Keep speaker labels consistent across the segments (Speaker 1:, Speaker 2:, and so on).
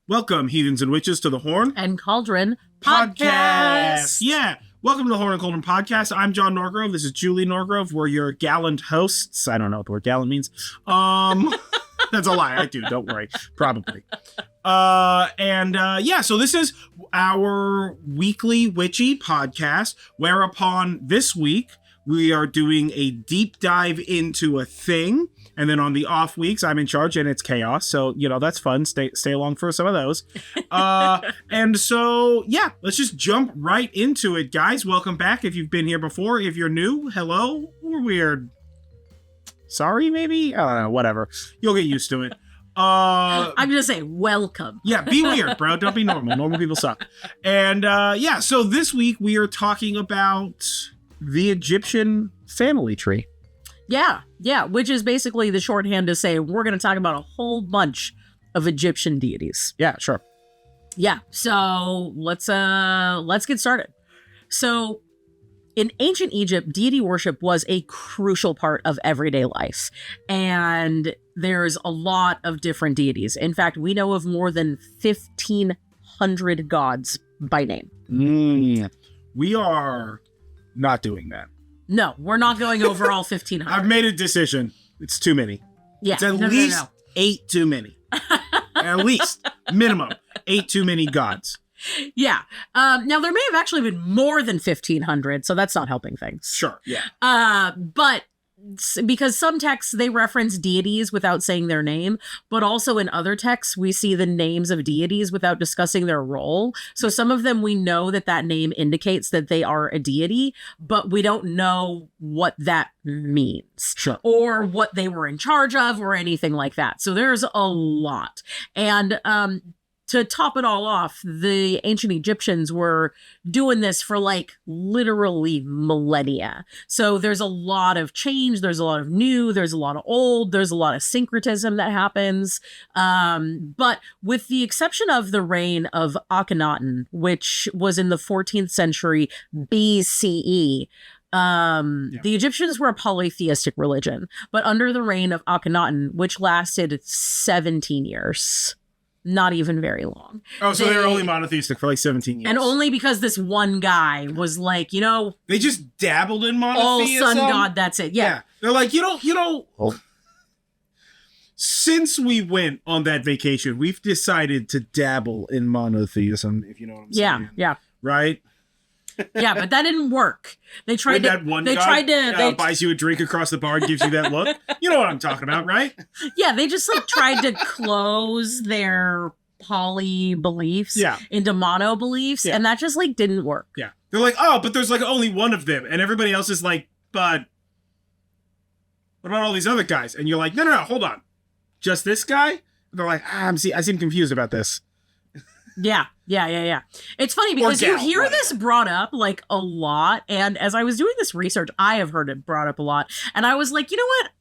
Speaker 1: Welcome, heathens and witches, to the Horn
Speaker 2: and Cauldron
Speaker 1: podcast. Yeah. Welcome to the Horn and Cauldron podcast. I'm John Norgrove. This is Julie Norgrove. We're your gallant hosts. I don't know what the word gallant means. That's a lie. I do. Don't worry. Probably. So this is our weekly witchy podcast, whereupon this week we are doing a deep dive into a thing. And then on the off weeks, I'm in charge and it's chaos. So, that's fun. Stay along for some of those. Let's just jump right into it, guys. Welcome back if you've been here before. If you're new, hello or weird. Sorry, maybe? I don't know, whatever. You'll get used to it.
Speaker 2: I'm going to say welcome.
Speaker 1: Yeah, be weird, bro. Don't be normal. Normal people suck. And so this week we are talking about the Egyptian family tree.
Speaker 2: Yeah, which is basically the shorthand to say we're going to talk about a whole bunch of Egyptian deities.
Speaker 1: Yeah, sure.
Speaker 2: Yeah, so let's get started. So in ancient Egypt, deity worship was a crucial part of everyday life, and there's a lot of different deities. In fact, we know of more than 1,500 gods by name.
Speaker 1: We are not doing that.
Speaker 2: No, we're not going over all 1,500.
Speaker 1: I've made a decision. It's too many.
Speaker 2: Yeah,
Speaker 1: it's at least 8 too many. At least, minimum, 8 too many gods.
Speaker 2: Yeah. Now, there may have actually been more than 1,500, so that's not helping things.
Speaker 1: Sure, yeah.
Speaker 2: But because some texts, they reference deities without saying their name, but also in other texts, we see the names of deities without discussing their role. So some of them, we know that name indicates that they are a deity, but we don't know what that means.
Speaker 1: Sure.
Speaker 2: Or what they were in charge of or anything like that. So there's a lot. And, to top it all off, the ancient Egyptians were doing this for literally millennia. So there's a lot of change, there's a lot of new, there's a lot of old, there's a lot of syncretism that happens. But with the exception of the reign of Akhenaten, which was in the 14th century BCE, the Egyptians were a polytheistic religion, but under the reign of Akhenaten, which lasted 17 years. Not even very long.
Speaker 1: Oh, so they were only monotheistic for 17 years.
Speaker 2: And only because this one guy was
Speaker 1: they just dabbled in monotheism?
Speaker 2: All sun god, that's it. Yeah.
Speaker 1: They're like, since we went on that vacation, we've decided to dabble in monotheism, if you know what I'm saying.
Speaker 2: Yeah.
Speaker 1: Right?
Speaker 2: Yeah, but that didn't work. They tried
Speaker 1: that one guy buys you a drink across the bar and gives you that look. You know what I'm talking about, right?
Speaker 2: Yeah, they just tried to close their poly beliefs into mono beliefs, and that just didn't work.
Speaker 1: Yeah, they're like, oh, but there's only one of them, and everybody else is like, but what about all these other guys? And you're like, no, hold on, just this guy? And they're like, I seem confused about this.
Speaker 2: Yeah. It's funny because you hear this brought up a lot. And as I was doing this research, I have heard it brought up a lot. And I was like, you know what?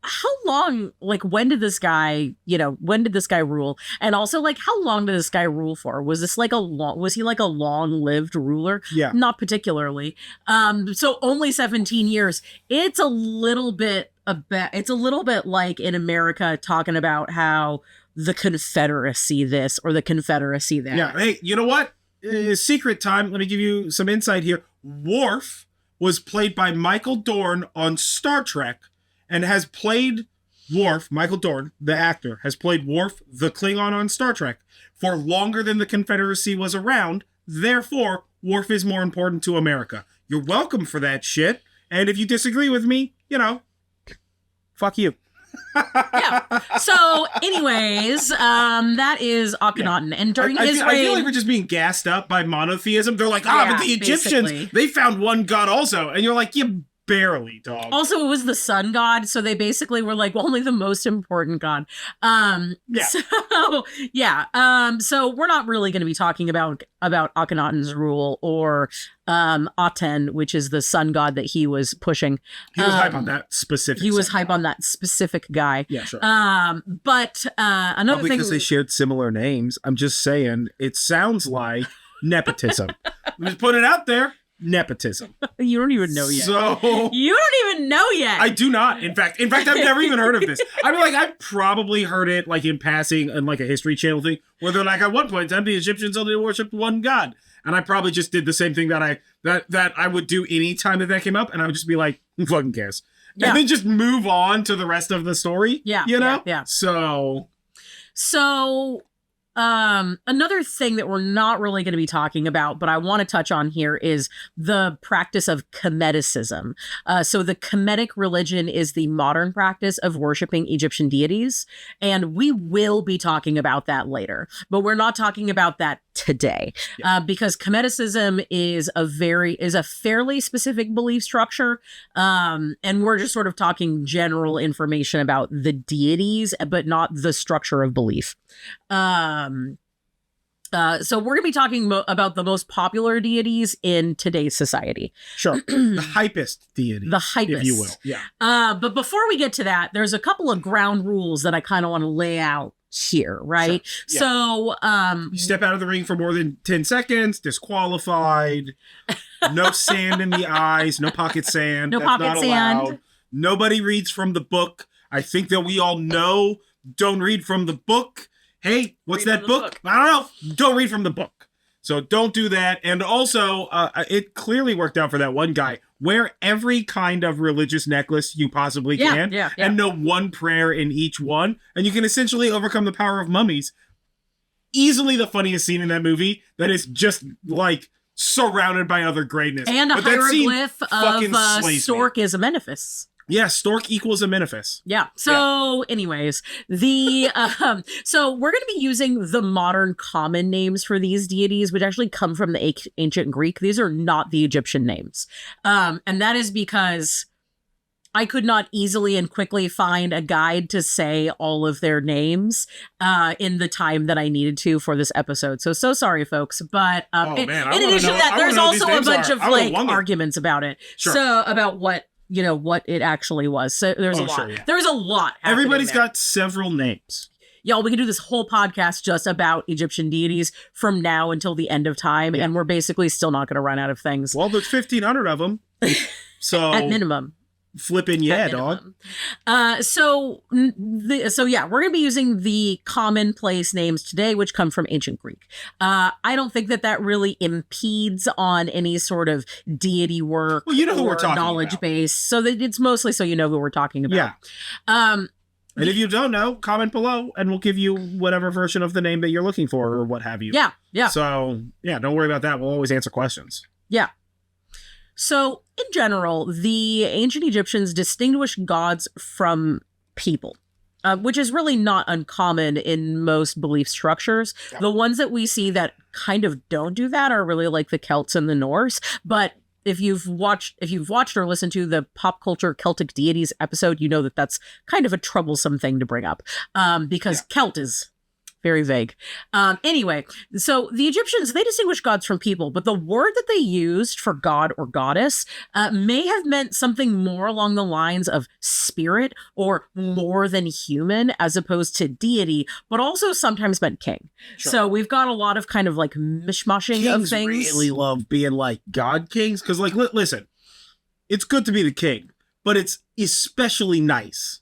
Speaker 2: How long, when did this guy rule? And also how long did this guy rule for? Was this was he a long-lived ruler?
Speaker 1: Yeah.
Speaker 2: Not particularly. So only 17 years. It's a little bit like in America talking about how the Confederacy this or the Confederacy that.
Speaker 1: Yeah. Hey, you know what? Secret time. Let me give you some insight here. Worf was played by Michael Dorn on Star Trek and has played Worf, Michael Dorn, the actor, has played Worf, the Klingon on Star Trek for longer than the Confederacy was around. Therefore, Worf is more important to America. You're welcome for that shit. And if you disagree with me, fuck you.
Speaker 2: Yeah. So, anyways, that is Akhenaten, and during his reign,
Speaker 1: I feel like we're just being gassed up by monotheism. They're like, but the Egyptians, they found one god also, and you're like, you barely, dog.
Speaker 2: Also, it was the sun god, so they basically were only the most important god. So we're not really going to be talking about Akhenaten's rule or Aten, which is the sun god that he was pushing.
Speaker 1: He was hype on that specific.
Speaker 2: He was hype on that specific guy.
Speaker 1: Yeah, sure.
Speaker 2: But another thing,
Speaker 1: because they shared similar names. I'm just saying, it sounds like nepotism. I'm just putting it out there. nepotism.
Speaker 2: You don't even know yet.
Speaker 1: So
Speaker 2: You don't even know yet.
Speaker 1: I do not. In fact, I've never even heard of this. I mean, like, I've probably heard it like in passing and like a History Channel thing where they're like, at one point in time, the Egyptians only worshipped one god. And I probably just did the same thing that I would do any time that came up, and I would just be like, who fucking cares?
Speaker 2: Yeah.
Speaker 1: And then just move on to the rest of the story.
Speaker 2: Yeah.
Speaker 1: You know?
Speaker 2: Yeah.
Speaker 1: So
Speaker 2: another thing that we're not really going to be talking about, but I want to touch on here is the practice of Kemeticism. So the Kemetic religion is the modern practice of worshiping Egyptian deities, and we will be talking about that later, but we're not talking about that today, because Kemeticism is a fairly specific belief structure, and we're just sort of talking general information about the deities, but not the structure of belief. So we're going to be talking about the most popular deities in today's society.
Speaker 1: Sure. The hypest deity.
Speaker 2: The hypest.
Speaker 1: If you will. Yeah.
Speaker 2: But before we get to that, there's a couple of ground rules that I kind of want to lay out here, right?
Speaker 1: Sure. Yeah.
Speaker 2: So
Speaker 1: You step out of the ring for more than 10 seconds, disqualified. No sand in the eyes, no pocket sand.
Speaker 2: No
Speaker 1: That's
Speaker 2: pocket
Speaker 1: not
Speaker 2: sand.
Speaker 1: allowed. Nobody reads from the book. I think that we all know, don't read from the book. Hey, what's
Speaker 2: Read
Speaker 1: that
Speaker 2: from the
Speaker 1: book? I don't know. Don't read from the book. So don't do that. And also, it clearly worked out for that one guy. Wear every kind of religious necklace you possibly can.
Speaker 2: Yeah.
Speaker 1: And know one prayer in each one. And you can essentially overcome the power of mummies. Easily the funniest scene in that movie that is just like surrounded by other greatness.
Speaker 2: And a
Speaker 1: But that scene
Speaker 2: hieroglyph
Speaker 1: fucking
Speaker 2: of
Speaker 1: slays
Speaker 2: stork is a Menephis.
Speaker 1: Yeah, stork equals a Menephis.
Speaker 2: Yeah. So anyways, so we're going to be using the modern common names for these deities, which actually come from the ancient Greek. These are not the Egyptian names. And that is because I could not easily and quickly find a guide to say all of their names in the time that I needed to for this episode. So sorry, folks. But in addition to that, there's also a bunch of like arguments about it.
Speaker 1: Sure.
Speaker 2: So about what it actually was. So there's a lot.
Speaker 1: Sure, yeah.
Speaker 2: There's a lot.
Speaker 1: Everybody's got several names.
Speaker 2: Y'all, we can do this whole podcast just about Egyptian deities from now until the end of time, and we're basically still not going to run out of things.
Speaker 1: Well, there's 1,500 of them. So
Speaker 2: at minimum.
Speaker 1: Flipping dog.
Speaker 2: So we're going to be using the commonplace names today, which come from ancient Greek. I don't think that really impedes on any sort of deity work.
Speaker 1: Well, you know who we're talking
Speaker 2: knowledge
Speaker 1: about.
Speaker 2: base. So that it's mostly so you know who we're talking about.
Speaker 1: Yeah. And if you don't know, comment below, and we'll give you whatever version of the name that you're looking for, or what have you.
Speaker 2: Yeah.
Speaker 1: So don't worry about that. We'll always answer questions.
Speaker 2: Yeah. So, in general, the ancient Egyptians distinguished gods from people, which is really not uncommon in most belief structures. Yeah. The ones that we see that kind of don't do that are really like the Celts and the Norse. But if you've watched or listened to the Pop Culture Celtic Deities episode, you know that that's kind of a troublesome thing to bring up, because Celt is very vague. Anyway, so the Egyptians, they distinguished gods from people, but the word that they used for god or goddess may have meant something more along the lines of spirit or more than human, as opposed to deity, but also sometimes meant king. Sure. So we've got a lot of kind of like mishmashing of things.
Speaker 1: Really love being like god kings, because like, listen, it's good to be the king, but it's especially nice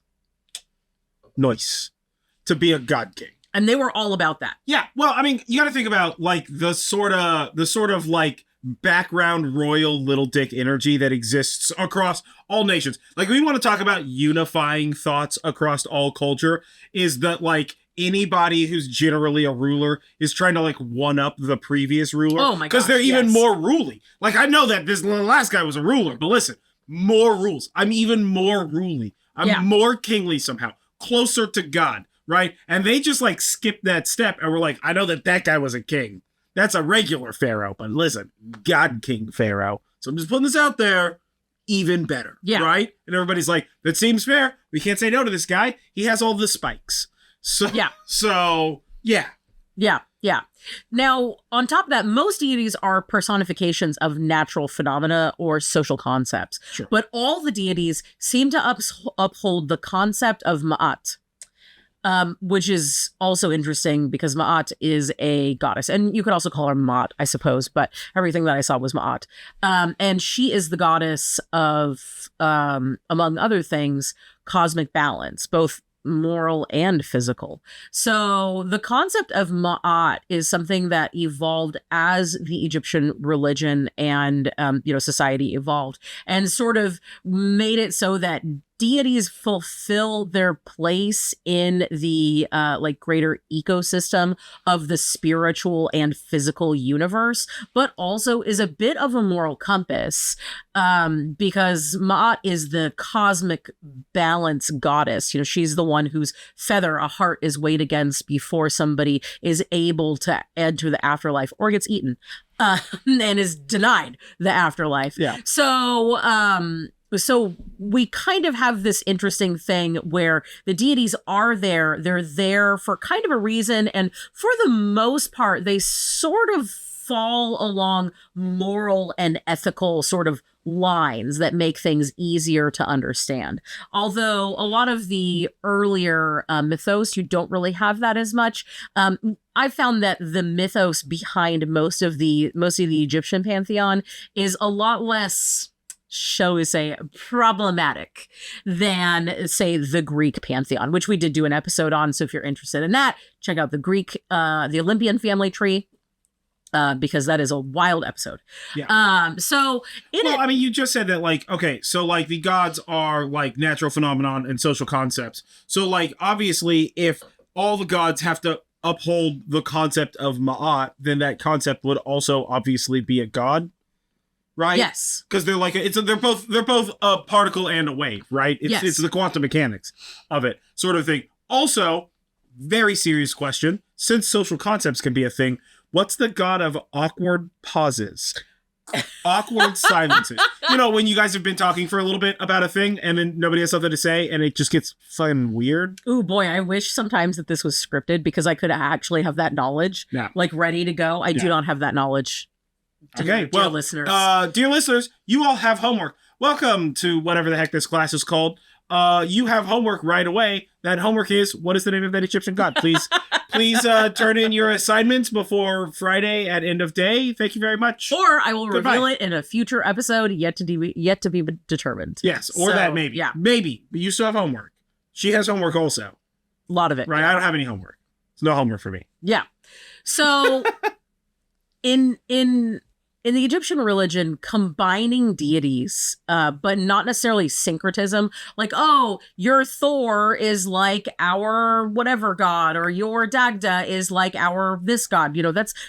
Speaker 1: to be a god king.
Speaker 2: And they were all about that.
Speaker 1: Yeah. Well, I mean, you got to think about like the sort of like background royal little dick energy that exists across all nations. Like, we want to talk about unifying thoughts across all culture, is that like anybody who's generally a ruler is trying to like one up the previous ruler.
Speaker 2: Oh my god.
Speaker 1: Because they're even more ruly. Like, I know that this last guy was a ruler, but listen, more rules. I'm even more ruly. I'm more kingly somehow, closer to God. Right? And they just like skipped that step and were like, I know that guy was a king. That's a regular pharaoh, but listen, God King Pharaoh. So I'm just putting this out there, even better. Yeah. Right? And everybody's like, that seems fair. We can't say no to this guy. He has all the spikes. So
Speaker 2: Yeah. Now, on top of that, most deities are personifications of natural phenomena or social concepts. Sure. But all the deities seem to uphold the concept of Maat. which is also interesting because Maat is a goddess. And you could also call her Maat, I suppose, but everything that I saw was Maat. And she is the goddess of, among other things, cosmic balance, both moral and physical. So the concept of Ma'at is something that evolved as the Egyptian religion and society evolved, and sort of made it so that deities fulfill their place in the greater ecosystem of the spiritual and physical universe, but also is a bit of a moral compass, because Ma'at is the cosmic balance goddess. She's the one whose feather a heart is weighed against before somebody is able to enter the afterlife or gets eaten, and is denied the afterlife.
Speaker 1: Yeah.
Speaker 2: So we kind of have this interesting thing where the deities are there. They're there for kind of a reason. And for the most part, they sort of fall along moral and ethical sort of lines that make things easier to understand. Although a lot of the earlier mythos, you don't really have that as much. I found that the mythos behind most of the Egyptian pantheon is a lot less, shall we say, problematic than, say, the Greek pantheon, which we did do an episode on. So if you're interested in that, check out the Olympian family tree, because that is a wild episode.
Speaker 1: Yeah.
Speaker 2: You
Speaker 1: just said that, so the gods are natural phenomenon and social concepts. So obviously, if all the gods have to uphold the concept of Ma'at, then that concept would also obviously be a god. Right?
Speaker 2: Yes.
Speaker 1: Because they're both a particle and a wave, right? It's the quantum mechanics of it, sort of thing. Also, very serious question. Since social concepts can be a thing, what's the god of awkward pauses? Awkward silences. When you guys have been talking for a little bit about a thing and then nobody has something to say and it just gets fun weird.
Speaker 2: Ooh, boy, I wish sometimes that this was scripted because I could actually have that knowledge, ready to go. I do not have that knowledge. Dear listeners.
Speaker 1: Dear listeners, you all have homework. Welcome to whatever the heck this class is called. You have homework right away. That homework is, what is the name of that Egyptian god? Please turn in your assignments before Friday at end of day. Thank you very much.
Speaker 2: Or I will reveal it in a future episode yet to be determined.
Speaker 1: Yes, or that maybe. Yeah. Maybe, but you still have homework. She has homework also.
Speaker 2: A lot of it.
Speaker 1: Right, I don't have any homework. It's no homework for me.
Speaker 2: Yeah. So in the Egyptian religion, combining deities, but not necessarily syncretism, your Thor is like our whatever god, or your Dagda is like our this god.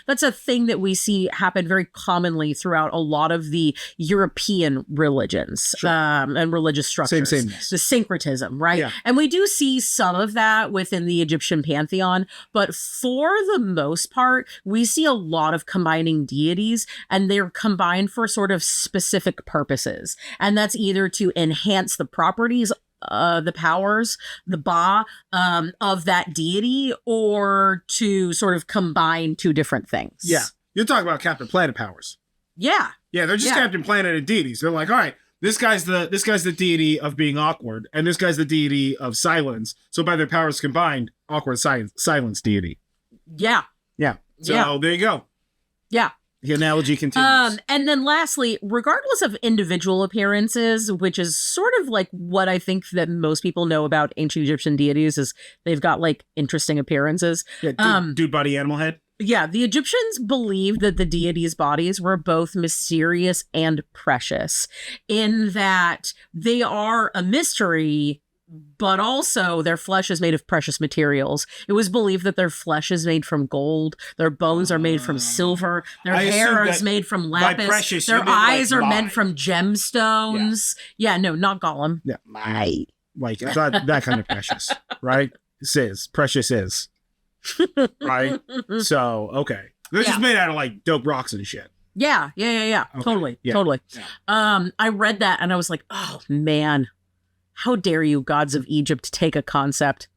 Speaker 2: That's a thing that we see happen very commonly throughout a lot of the European religions, and religious structures.
Speaker 1: Sameness.
Speaker 2: The syncretism, right?
Speaker 1: Yeah.
Speaker 2: And we do see some of that within the Egyptian pantheon, but for the most part, we see a lot of combining deities, and they're combined for sort of specific purposes. And that's either to enhance the properties, the powers, the Ba, of that deity, or to sort of combine two different things.
Speaker 1: Yeah. You're talking about Captain Planet powers.
Speaker 2: Yeah.
Speaker 1: Yeah, they're just Captain Planet and deities. They're like, all right, this guy's the deity of being awkward, and this guy's the deity of silence. So by their powers combined, awkward silence deity.
Speaker 2: Yeah.
Speaker 1: Yeah. So there you go.
Speaker 2: Yeah.
Speaker 1: The analogy continues.
Speaker 2: And then lastly, regardless of individual appearances, which is sort of what I think that most people know about ancient Egyptian deities, is they've got interesting appearances.
Speaker 1: Yeah, dude body, animal head.
Speaker 2: Yeah, the Egyptians believed that the deities' bodies were both mysterious and precious, in that they are a mystery, but also their flesh is made of precious materials. It was believed that their flesh is made from gold, their bones are made from silver, their hair is made from lapis,
Speaker 1: precious,
Speaker 2: their eyes are meant from gemstones. Yeah, no, not Gollum.
Speaker 1: Yeah, that kind of precious, right? Precious is. Right? So, okay. They're just made out of dope rocks and shit.
Speaker 2: Yeah. Okay. Totally. Yeah. I read that and I was like, oh man, how dare you, gods of Egypt, take a concept.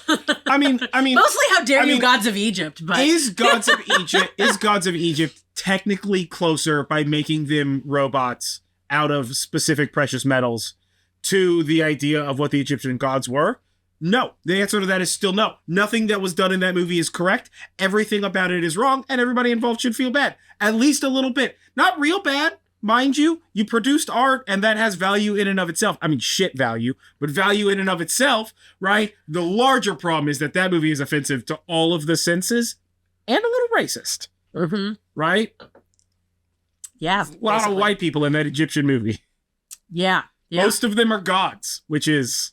Speaker 1: I mean,
Speaker 2: mostly how dare you, gods of Egypt, but
Speaker 1: is gods of Egypt technically closer by making them robots out of specific precious metals to the idea of what the Egyptian gods were? No. The answer to that is still no. Nothing that was done in that movie is correct. Everything about it is wrong, and everybody involved should feel bad. At least a little bit. Not real bad, mind you. You produced art, and that has value in and of itself. I mean, shit value, but value in and of itself, right? The larger problem is that movie is offensive to all of the senses and a little racist.
Speaker 2: Mm-hmm.
Speaker 1: Right?
Speaker 2: Yeah.
Speaker 1: A lot of white people in that Egyptian movie.
Speaker 2: Yeah.
Speaker 1: Most of them are gods, which is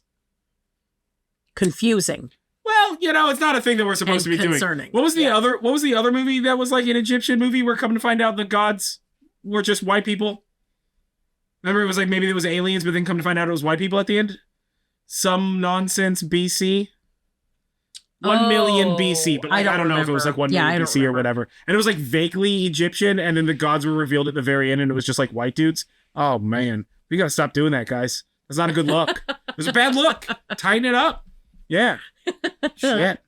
Speaker 2: confusing.
Speaker 1: Well, it's not a thing that we're supposed to be
Speaker 2: concerning.
Speaker 1: Doing. What was the other movie that was like an Egyptian movie where come to find out the gods were just white people? Remember, it was like maybe there was aliens, but then come to find out it was white people at the end? Some nonsense BC? 1 million BC, but I don't know if it was like 1 million BC or whatever. And it was like vaguely Egyptian, and then the gods were revealed at the very end, and it was just like white dudes. Oh, man. We gotta stop doing that, guys. That's not a good look. It's a bad look. Tighten it up. Yeah. Shit.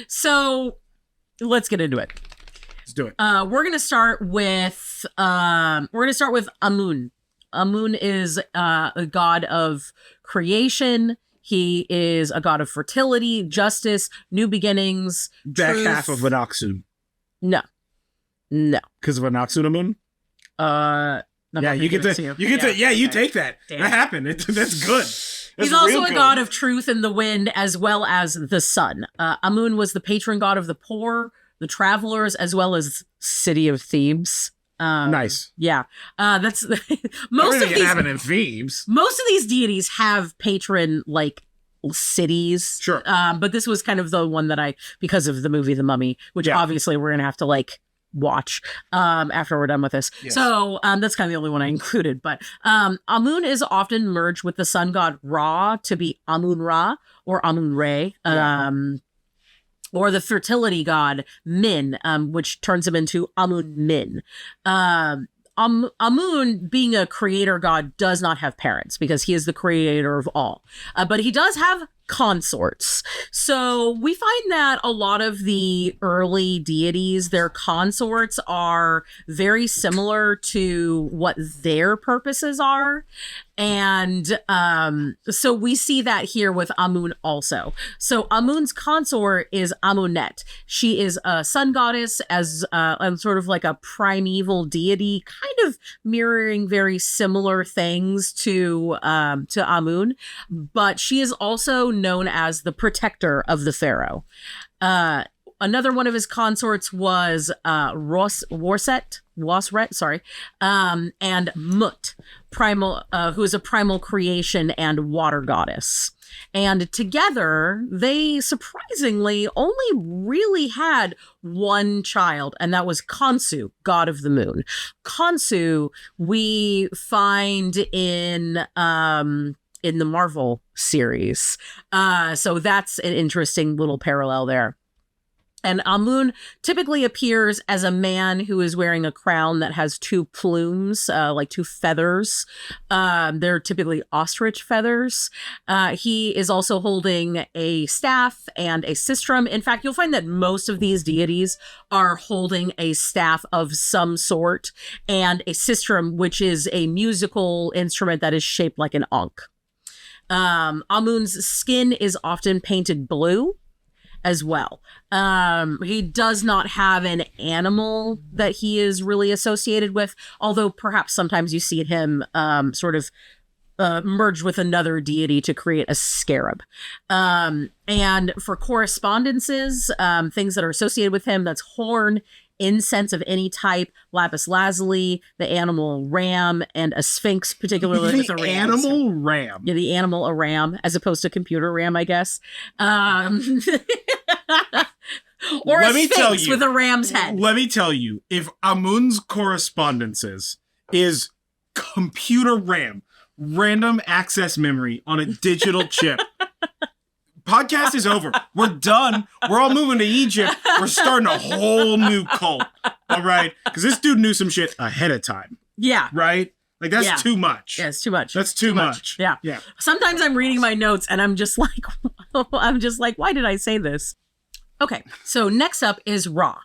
Speaker 2: So, let's get into it.
Speaker 1: Let's do it.
Speaker 2: We're gonna start with Amun. Amun is a god of creation. He is a god of fertility, justice, new beginnings.
Speaker 1: Back
Speaker 2: truth.
Speaker 1: half of Anaxun.
Speaker 2: No.
Speaker 1: Because of Anaxun Amun? You take that.
Speaker 2: Damn.
Speaker 1: That happened. That's good. That's
Speaker 2: He's also a
Speaker 1: good.
Speaker 2: god of truth and the wind, as well as the sun. Amun was the patron god of the poor, the travelers, as well as city of Thebes.
Speaker 1: Nice.
Speaker 2: Yeah. That's most of these
Speaker 1: happen in Thebes.
Speaker 2: Most of these deities have patron cities.
Speaker 1: Sure.
Speaker 2: But this was kind of the one that because of the movie The Mummy, which obviously we're gonna have to watch after we're done with this. Yes. So that's kind of the only one I included. But Amun is often merged with the sun god Ra to be Amun Ra or Amun Re. Or the fertility god Min, which turns him into Amun Min. Amun, being a creator god, does not have parents because he is the creator of all. But he does have consorts. So we find that a lot of the early deities, their consorts are very similar to what their purposes are. And so we see that here with Amun also. So Amun's consort is Amunet. She is a sun goddess as sort of like a primeval deity, kind of mirroring very similar things to Amun. But she is also known as the protector of the pharaoh. Another one of his consorts was Wasret, and Mut, who is a primal creation and water goddess. And together, they surprisingly only really had one child, and that was Khonsu, god of the moon. Khonsu we find in the Marvel series. So that's an interesting little parallel there. And Amun typically appears as a man who is wearing a crown that has two plumes, like two feathers. They're typically ostrich feathers. He is also holding a staff and a sistrum. In fact, you'll find that most of these deities are holding a staff of some sort and a sistrum, which is a musical instrument that is shaped like an ankh. Amun's skin is often painted blue as well. He does not have an animal that he is really associated with, although perhaps sometimes you see him sort of merged with another deity to create a scarab. And for correspondences, things that are associated with him, that's horn, incense of any type, lapis lazuli, the animal ram, and a sphinx, particularly with a ram.
Speaker 1: Animal ram.
Speaker 2: Yeah, the animal a ram, as opposed to computer ram, I guess. Or a sphinx with a ram's head.
Speaker 1: Let me tell you, if Amun's correspondences is computer RAM, random access memory on a digital chip, podcast is over. We're done. We're all moving to Egypt. We're starting a whole new cult. All right? Because this dude knew some shit ahead of time.
Speaker 2: Yeah.
Speaker 1: Right? Like, that's too much.
Speaker 2: Yeah, it's too much.
Speaker 1: That's too much.
Speaker 2: Yeah.
Speaker 1: Yeah.
Speaker 2: Sometimes I'm reading my notes and I'm just like, why did I say this? Okay, so next up is Ra,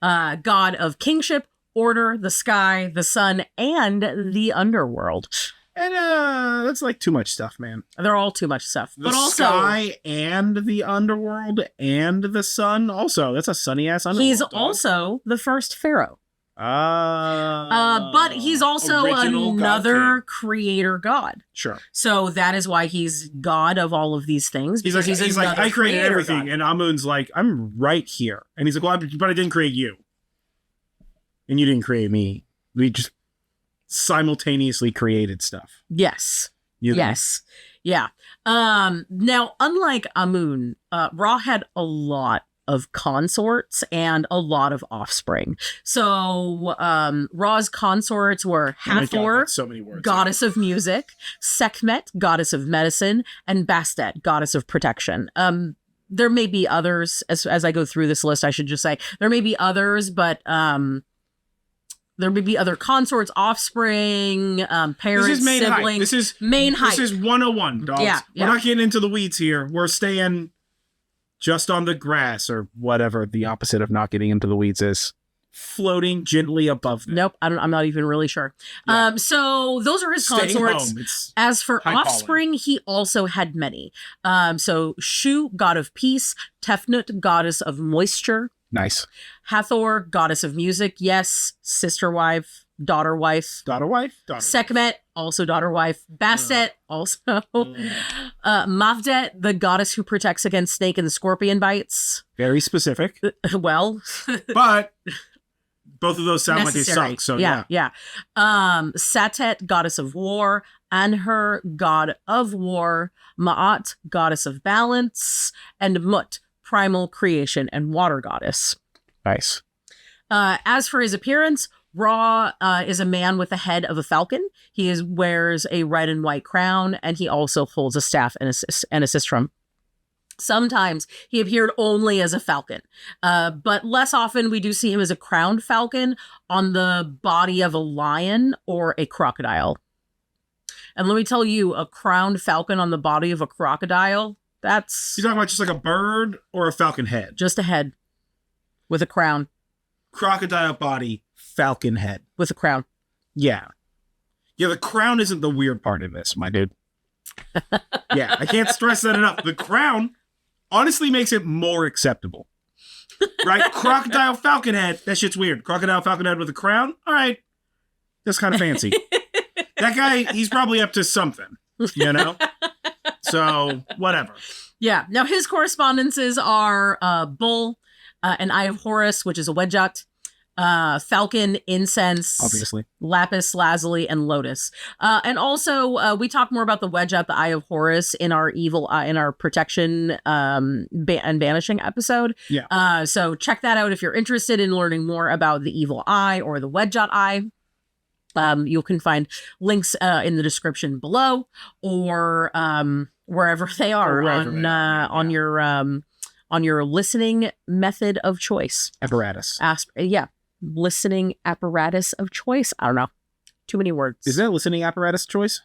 Speaker 2: god of kingship, order, the sky, the sun, and the underworld.
Speaker 1: And that's like too much stuff, man.
Speaker 2: They're all too much stuff.
Speaker 1: The
Speaker 2: But also,
Speaker 1: sky and the underworld and the sun. Also, that's a sunny ass underworld.
Speaker 2: he's
Speaker 1: dog.
Speaker 2: also the first pharaoh.
Speaker 1: But
Speaker 2: But he's also another creator god.
Speaker 1: Sure.
Speaker 2: So that is why he's god of all of these things.
Speaker 1: He's like,
Speaker 2: another
Speaker 1: I created
Speaker 2: creator
Speaker 1: everything,
Speaker 2: god.
Speaker 1: and Amun's like, I'm right here, and he's like, well, but I didn't create you, and you didn't create me. We just simultaneously created stuff.
Speaker 2: Yes.
Speaker 1: You know?
Speaker 2: Yes. Yeah. Now, unlike Amun, Ra had a lot of consorts and a lot of offspring. So Ra's consorts were
Speaker 1: Oh my God,
Speaker 2: Hathor,
Speaker 1: that's so many words.
Speaker 2: goddess of music, Sekhmet, goddess of medicine, and Bastet, goddess of protection. There may be others as I go through this list. I should just say there may be others, but there may be other consorts, offspring, parents,
Speaker 1: This is main
Speaker 2: siblings.
Speaker 1: height. This is
Speaker 2: main height.
Speaker 1: This is 101, dogs.
Speaker 2: Yeah,
Speaker 1: We're not getting into the weeds here. We're staying just on the grass, or whatever the opposite of not getting into the weeds is. Floating gently above them.
Speaker 2: Nope, I'm not even really sure.
Speaker 1: Yeah.
Speaker 2: So those are his
Speaker 1: Staying
Speaker 2: consorts.
Speaker 1: home. It's
Speaker 2: As for
Speaker 1: high pollen.
Speaker 2: offspring, he also had many. So Shu, god of peace, Tefnut, goddess of moisture,
Speaker 1: nice.
Speaker 2: Hathor, goddess of music, yes, sister wife, daughter wife,
Speaker 1: Daughter wife? Daughter.
Speaker 2: Sekhmet, also daughter wife, Bastet, also, Mavdet, the goddess who protects against snake and scorpion bites.
Speaker 1: Very specific.
Speaker 2: Well,
Speaker 1: But both of those sound
Speaker 2: necessary.
Speaker 1: like they suck. So yeah.
Speaker 2: Satet, goddess of war, Anhur, god of war, Maat, goddess of balance, and Mut, primal creation and water goddess.
Speaker 1: Nice.
Speaker 2: As for his appearance, Ra is a man with the head of a falcon. He wears a red and white crown, and he also holds a staff and a sistrum. Sometimes he appeared only as a falcon, but less often we do see him as a crowned falcon on the body of a lion or a crocodile. And let me tell you, a crowned falcon on the body of a crocodile, that's
Speaker 1: You talking about just like a bird or a falcon head?
Speaker 2: just a head with a crown.
Speaker 1: Crocodile body, falcon head.
Speaker 2: With a crown.
Speaker 1: Yeah. Yeah, the crown isn't the weird part of this, my dude. Yeah, I can't stress that enough. The crown honestly makes it more acceptable. Right? Crocodile falcon head, that shit's weird. Crocodile falcon head with a crown? All right. That's kind of fancy. That guy, he's probably up to something, you know? So, whatever.
Speaker 2: Yeah. Now his correspondences are bull, an eye of Horus, which is a wedjat, falcon, incense,
Speaker 1: Obviously.
Speaker 2: lapis lazuli, and lotus. And also, we talk more about the wedjat, the eye of Horus, in our in our protection and banishing episode.
Speaker 1: Yeah.
Speaker 2: So check that out if you're interested in learning more about the evil eye or the wedjat eye. You can find links in the description below, or wherever they are on your listening method of choice.
Speaker 1: Apparatus.
Speaker 2: Listening apparatus of choice. I don't know. Too many words.
Speaker 1: Is that listening apparatus choice?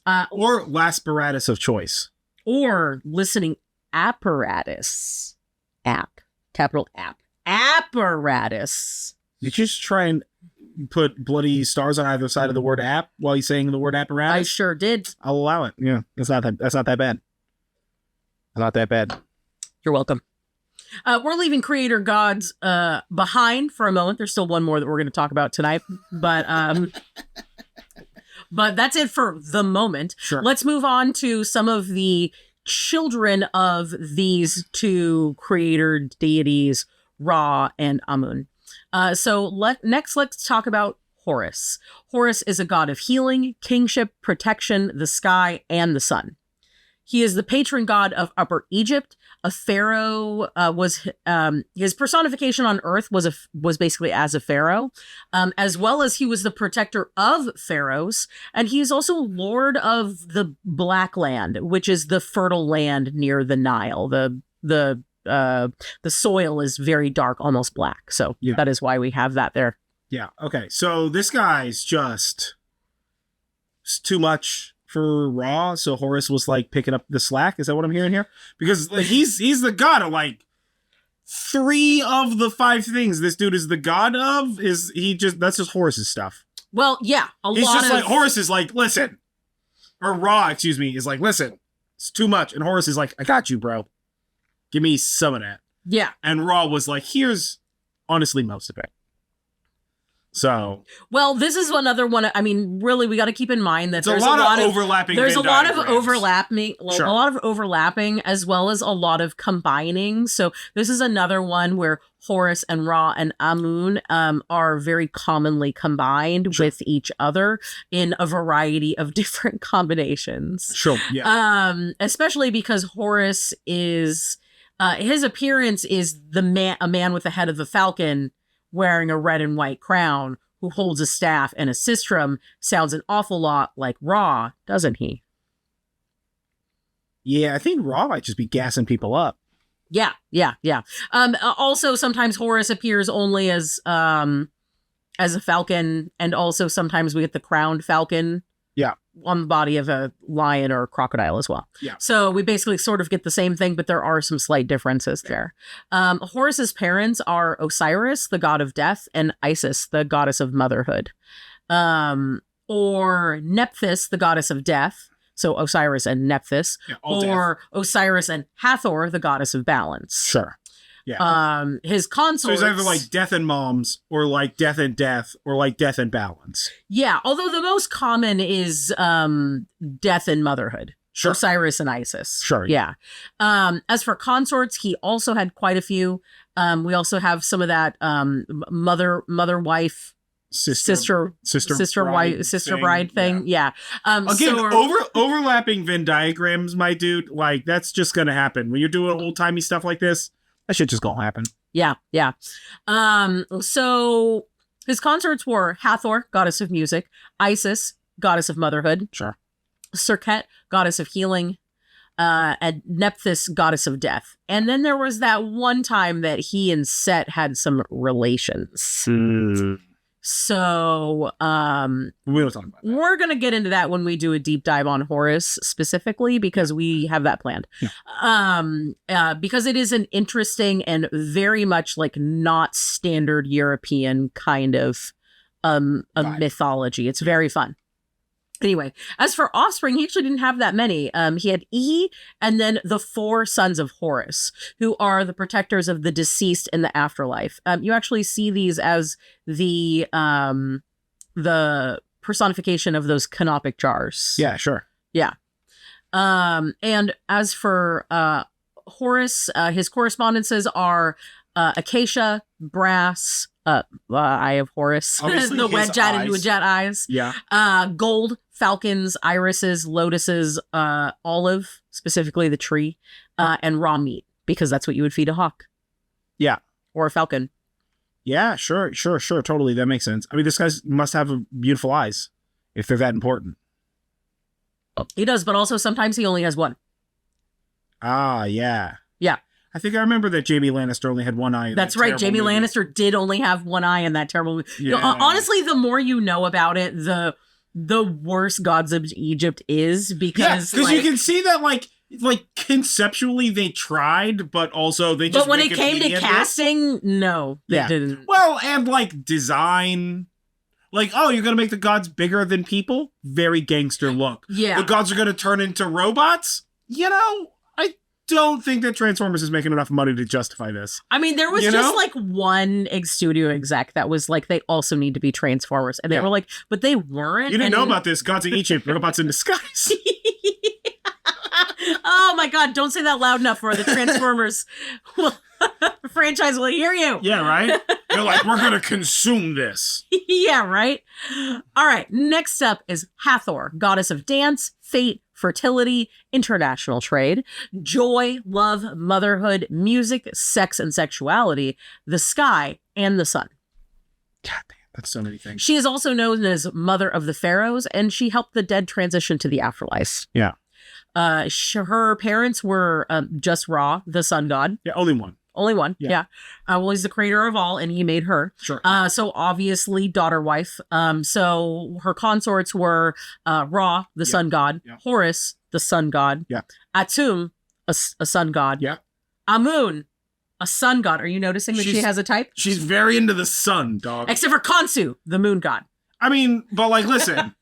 Speaker 1: Or lasparatus of choice?
Speaker 2: Or listening apparatus. App. Capital app. Apparatus.
Speaker 1: Did you just try and put bloody stars on either side of the word app while you're saying the word apparatus?
Speaker 2: I sure did.
Speaker 1: I'll allow it. Yeah, that's not that bad. Not that bad.
Speaker 2: You're welcome. We're leaving creator gods behind for a moment. There's still one more that we're going to talk about tonight, but that's it for the moment.
Speaker 1: Sure.
Speaker 2: Let's move on to some of the children of these two creator deities, Ra and Amun. Next, let's talk about Horus. Horus is a god of healing, kingship, protection, the sky, and the sun. He is the patron god of Upper Egypt. A pharaoh was his personification on Earth was basically as a pharaoh, as well as he was the protector of pharaohs, and he is also lord of the Black Land, which is the fertile land near the Nile. The soil is very dark, almost black, so
Speaker 1: yeah.
Speaker 2: That is why we have that there.
Speaker 1: Yeah. Okay. So this guy's just it's too much for Ra, so Horus was like picking up the slack. Is that what I'm hearing here? Because like, he's the god of like 3 of the 5 things this dude is the god of. That's just Horus's stuff.
Speaker 2: Well, yeah,
Speaker 1: He's just like Horus is like, listen, or Ra, excuse me, is like, listen, it's too much. And Horus is like, I got you, bro. Give me some of that.
Speaker 2: Yeah.
Speaker 1: And Ra was like, here's honestly most of it. So,
Speaker 2: well, this is another one. I mean, really, we got to keep in mind that
Speaker 1: there's a lot of overlapping.
Speaker 2: There's a
Speaker 1: Venn
Speaker 2: lot of
Speaker 1: diagrams.
Speaker 2: a lot of overlapping, as well as a lot of combining. So this is another one where Horus and Ra and Amun are very commonly combined with each other in a variety of different combinations.
Speaker 1: Sure. Yeah.
Speaker 2: Especially because Horus is his appearance is a man with the head of the falcon, wearing a red and white crown, who holds a staff and a sistrum. Sounds an awful lot like Ra, doesn't he?
Speaker 1: Yeah, I think Ra might just be gassing people up.
Speaker 2: Yeah. Also, sometimes Horus appears only as a falcon, and also sometimes we get the crowned falcon.
Speaker 1: Yeah.
Speaker 2: On the body of a lion or a crocodile as well.
Speaker 1: Yeah.
Speaker 2: So we basically sort of get the same thing, but there are some slight differences there. Horus's parents are Osiris, the god of death, and Isis, the goddess of motherhood. Or Nephthys, the goddess of death. So Osiris and Nephthys.
Speaker 1: Yeah,
Speaker 2: or death. Osiris and Hathor, the goddess of balance.
Speaker 1: Sure. Yeah.
Speaker 2: His consorts.
Speaker 1: So he's either like death and moms, or like death and death, or like death and balance.
Speaker 2: Yeah. Although the most common is death and motherhood.
Speaker 1: Sure.
Speaker 2: Osiris and Isis.
Speaker 1: Sure.
Speaker 2: Yeah. As for consorts, he also had quite a few. We also have some of that mother wife. Sister bride thing. Yeah.
Speaker 1: Again, overlapping Venn diagrams, my dude. Like, that's just gonna happen when you're doing old timey stuff like this. That shit just gonna happen.
Speaker 2: Yeah. So his consorts were Hathor, goddess of music; Isis, goddess of motherhood;
Speaker 1: sure;
Speaker 2: Sekhmet, goddess of healing; and Nephthys, goddess of death. And then there was that one time that he and Set had some relations. So
Speaker 1: we don't talk about that.
Speaker 2: We're going to get into that when we do a deep dive on Horus specifically, because we have that planned. Yeah. Because it is an interesting and very much like not standard European kind of a mythology. It's very fun. Anyway, as for offspring, he actually didn't have that many. He had Ihi and then the 4 sons of Horus, who are the protectors of the deceased in the afterlife. You actually see these as the personification of those canopic jars.
Speaker 1: Yeah, sure.
Speaker 2: Yeah. And as for Horus, his correspondences are acacia, brass, Eye of Horus, the Wedjat and Wedjat eyes.
Speaker 1: Yeah.
Speaker 2: Gold, falcons, irises, lotuses, olive, specifically the tree, and raw meat, because that's what you would feed a hawk.
Speaker 1: Yeah.
Speaker 2: Or a falcon.
Speaker 1: Yeah, sure. Totally. That makes sense. I mean, this guy must have beautiful eyes if they're that important.
Speaker 2: He does, but also sometimes he only has one.
Speaker 1: Ah, yeah.
Speaker 2: Yeah.
Speaker 1: I think I remember that Jaime Lannister only had one eye.
Speaker 2: That's right. Jaime Lannister did only have one eye in that terrible movie.
Speaker 1: Yeah.
Speaker 2: Honestly, the more you know about it, the worse Gods of Egypt is, because
Speaker 1: you can see that like conceptually they tried, but also they just.
Speaker 2: But when it came to casting, no, they didn't.
Speaker 1: Well, and like design. Like, oh, you're going to make the gods bigger than people? Very gangster look.
Speaker 2: Yeah.
Speaker 1: The gods are going to turn into robots? You know, I don't think that Transformers is making enough money to justify this.
Speaker 2: I mean, there was like one studio exec that was like, they also need to be Transformers. And they were like, but they weren't.
Speaker 1: You didn't know about this. Gods of Egypt, robots in disguise.
Speaker 2: Oh my God, don't say that loud enough or the Transformers franchise will hear you.
Speaker 1: Yeah, right? They're like, we're going to consume this.
Speaker 2: Yeah, right? All right, next up is Hathor, goddess of dance, fate, fertility, international trade, joy, love, motherhood, music, sex and sexuality, the sky, and the sun.
Speaker 1: God damn, that's so many things.
Speaker 2: She is also known as Mother of the Pharaohs, and she helped the dead transition to the afterlife.
Speaker 1: Yeah.
Speaker 2: Her parents were just Ra, the sun god.
Speaker 1: Yeah, only one.
Speaker 2: Only one, yeah. Well, he's the creator of all, and he made her.
Speaker 1: Sure.
Speaker 2: So obviously, daughter wife. So her consorts were Ra, the sun god.
Speaker 1: Yeah.
Speaker 2: Horus, the sun god.
Speaker 1: Yeah.
Speaker 2: Atum, a sun god.
Speaker 1: Yeah.
Speaker 2: Amun, a sun god. Are you noticing that she has a type?
Speaker 1: She's very into the sun, dog.
Speaker 2: Except for Khonsu, the moon god.
Speaker 1: I mean, but like, listen,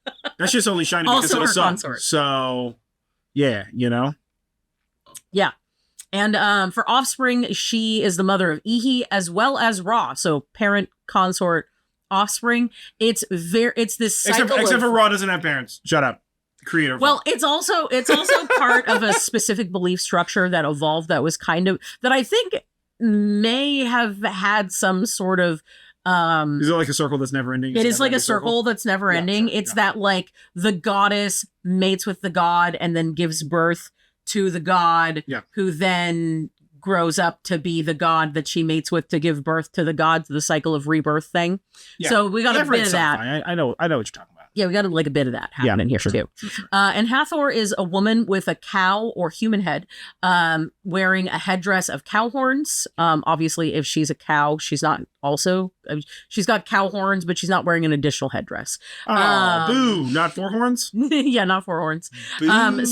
Speaker 1: That shit's only shiny because
Speaker 2: Also
Speaker 1: of the
Speaker 2: her
Speaker 1: sun.
Speaker 2: consort.
Speaker 1: So, yeah, you know.
Speaker 2: Yeah. And for offspring, she is the mother of Ihi as well as Ra. So parent, consort, offspring. It's this cycle
Speaker 1: Except for Ra doesn't have parents. Shut up. Creator.
Speaker 2: Well, it's also part of a specific belief structure that evolved that was kind of that I think may have had some sort of
Speaker 1: is it like a circle that's never ending?
Speaker 2: It is like a circle that's never ending.
Speaker 1: Sure,
Speaker 2: it's that like the goddess mates with the god and then gives birth to the god who then grows up to be the god that she mates with to give birth to the god, the cycle of rebirth thing. Yeah. So we got a bit of that.
Speaker 1: I know what you're talking about.
Speaker 2: Yeah, we got like a bit of that happening here too. Sure. And Hathor is a woman with a cow or human head, wearing a headdress of cow horns. Obviously, if she's a cow, she's not also. She's got cow horns, but she's not wearing an additional headdress.
Speaker 1: Boo! Not 4 horns.
Speaker 2: Yeah, not 4 horns.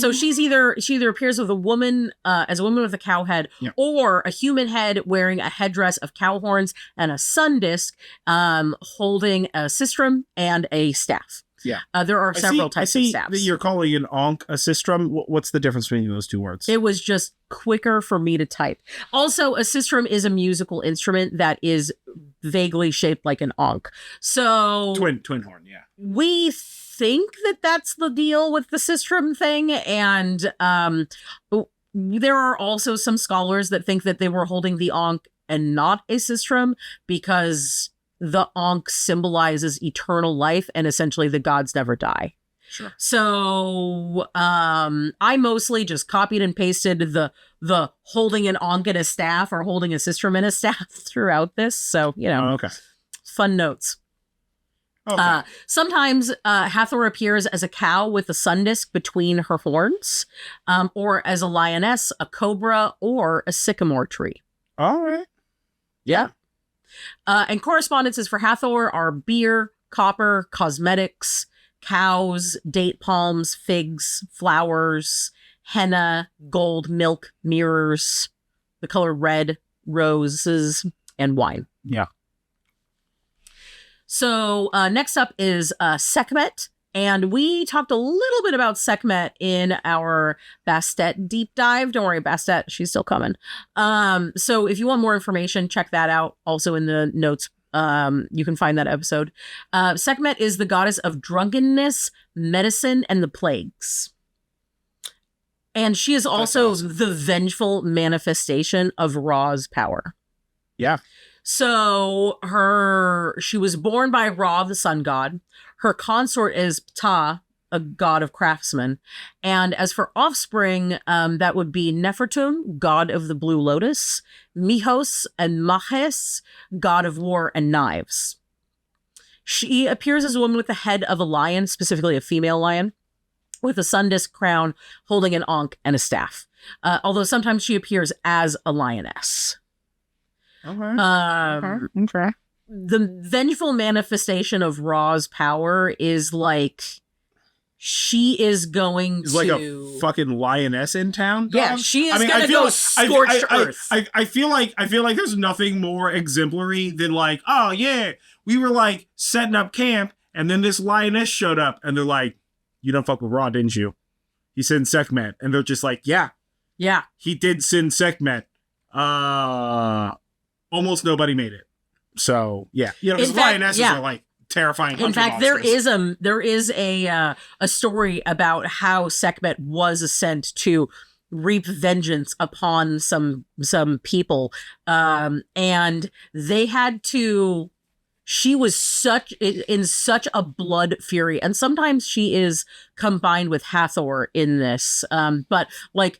Speaker 2: So she either appears with a woman as a woman with a cow head, or a human head wearing a headdress of cow horns and a sun disk, holding a sistrum and a staff.
Speaker 1: Yeah.
Speaker 2: There are several types of staffs.
Speaker 1: That you're calling an ankh a sistrum. What's the difference between those two words?
Speaker 2: It was just quicker for me to type. Also, a sistrum is a musical instrument that is vaguely shaped like an ankh. So
Speaker 1: twin horn, yeah.
Speaker 2: We think that that's the deal with the sistrum thing, and there are also some scholars that think that they were holding the ankh and not a sistrum because the ankh symbolizes eternal life and essentially the gods never die.
Speaker 1: Sure.
Speaker 2: So I mostly just copied and pasted the holding an ankh and a staff or holding a sistrum and a staff throughout this. So,
Speaker 1: okay.
Speaker 2: Fun notes.
Speaker 1: Okay.
Speaker 2: Sometimes Hathor appears as a cow with a sun disk between her horns, or as a lioness, a cobra, or a sycamore tree.
Speaker 1: All right.
Speaker 2: Yeah. And correspondences for Hathor are beer, copper, cosmetics, cows, date palms, figs, flowers, henna, gold, milk, mirrors, the color red, roses, and wine.
Speaker 1: Yeah.
Speaker 2: So next up is Sekhmet. And we talked a little bit about Sekhmet in our Bastet deep dive. Don't worry, Bastet, she's still coming. So if you want more information, check that out. Also in the notes, you can find that episode. Sekhmet is the goddess of drunkenness, medicine, and the plagues. And she is also the vengeful manifestation of Ra's power.
Speaker 1: Yeah.
Speaker 2: So she was born by Ra, the sun god. Her consort is Ptah, a god of craftsmen. And as for offspring, that would be Nefertum, god of the blue lotus, Mihos and Mahes, god of war and knives. She appears as a woman with the head of a lion, specifically a female lion, with a sun disk crown, holding an ankh and a staff. Although sometimes she appears as a lioness.
Speaker 1: Okay.
Speaker 2: The vengeful manifestation of Ra's power is like she is going
Speaker 1: to like a fucking lioness in town. Dog?
Speaker 2: Yeah, she is gonna go scorched earth.
Speaker 1: I feel like there's nothing more exemplary than like, oh yeah, we were like setting up camp and then this lioness showed up and they're like, you don't fuck with Ra, didn't you? He sent Sekhmet, and they're just like, yeah, he did send Sekhmet. Almost nobody made it. So yeah, because lionesses are like terrifying.
Speaker 2: In fact,
Speaker 1: monsters.
Speaker 2: there is a story about how Sekhmet was sent to reap vengeance upon some people, and they had to. She was in such a blood fury, and sometimes she is combined with Hathor in this, but like.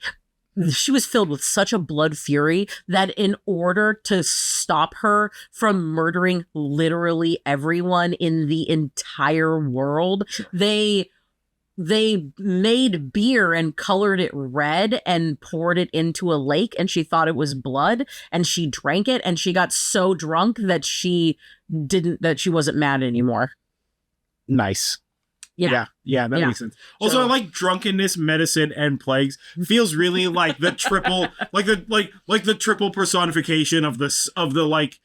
Speaker 2: She was filled with such a blood fury that in order to stop her from murdering literally everyone in the entire world, they made beer and colored it red and poured it into a lake, and she thought it was blood, and she drank it, and she got so drunk that she wasn't mad anymore.
Speaker 1: Nice. Yeah, that makes sense. Also, I like drunkenness, medicine, and plagues. Feels really like the triple, like the triple personification of the like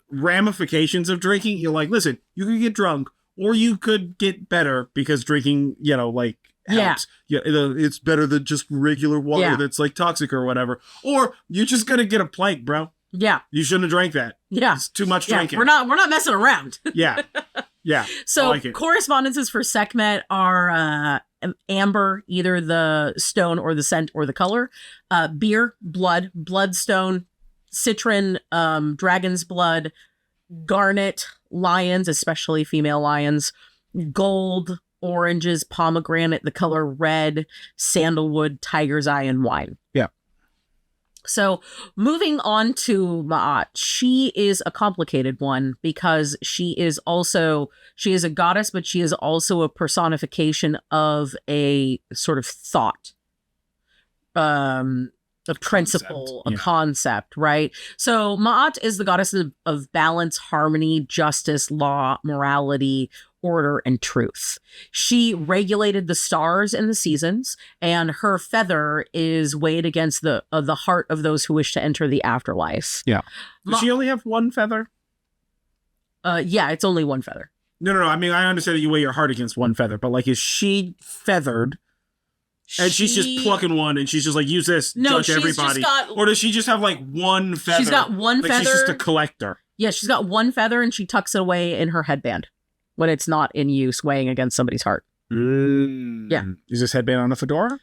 Speaker 1: ramifications of drinking. You're like, listen, you can get drunk, or you could get better because drinking, like helps. Yeah, it's better than just regular water that's like toxic or whatever. Or you're just gonna get a plague, bro.
Speaker 2: Yeah.
Speaker 1: You shouldn't have drank that.
Speaker 2: Yeah.
Speaker 1: It's too much drinking.
Speaker 2: We're not messing around.
Speaker 1: Yeah. Yeah.
Speaker 2: So
Speaker 1: like
Speaker 2: correspondences for Sekhmet are amber, either the stone or the scent or the color, beer, blood, bloodstone, citron, dragon's blood, garnet, lions, especially female lions, gold, oranges, pomegranate, the color red, sandalwood, tiger's eye, and wine.
Speaker 1: Yeah.
Speaker 2: So moving on to Maat, she is a complicated one because she is a goddess, but she is also a personification of a sort of thought, a principle, a concept, right? So Maat is the goddess of balance, harmony, justice, law, morality, order, and truth. She regulated the stars and the seasons, and her feather is weighed against the heart of those who wish to enter the afterlife.
Speaker 1: Yeah. Does she only have one feather?
Speaker 2: Yeah, it's only one feather.
Speaker 1: No. I mean, I understand that you weigh your heart against one feather, but like, is she feathered? And she's just plucking one, and she's just like, use this, judge everybody. Or does she just have like one feather?
Speaker 2: She's got one feather.
Speaker 1: She's just a collector.
Speaker 2: Yeah, she's got one feather, and she tucks it away in her headband when it's not in use, weighing against somebody's heart. Yeah.
Speaker 1: Is this headband on a fedora?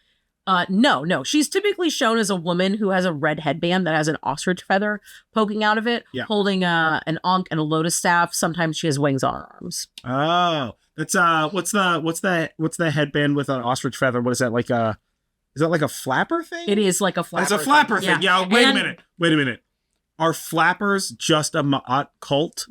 Speaker 2: No. She's typically shown as a woman who has a red headband that has an ostrich feather poking out of it, holding an ankh and a lotus staff. Sometimes she has wings on her arms.
Speaker 1: Oh, that's what's the headband with an ostrich feather? What is that, like a? Is that like a flapper thing?
Speaker 2: It is like a flapper.
Speaker 1: It's a flapper thing. Yeah. Wait a minute. Are flappers just a Maat cult?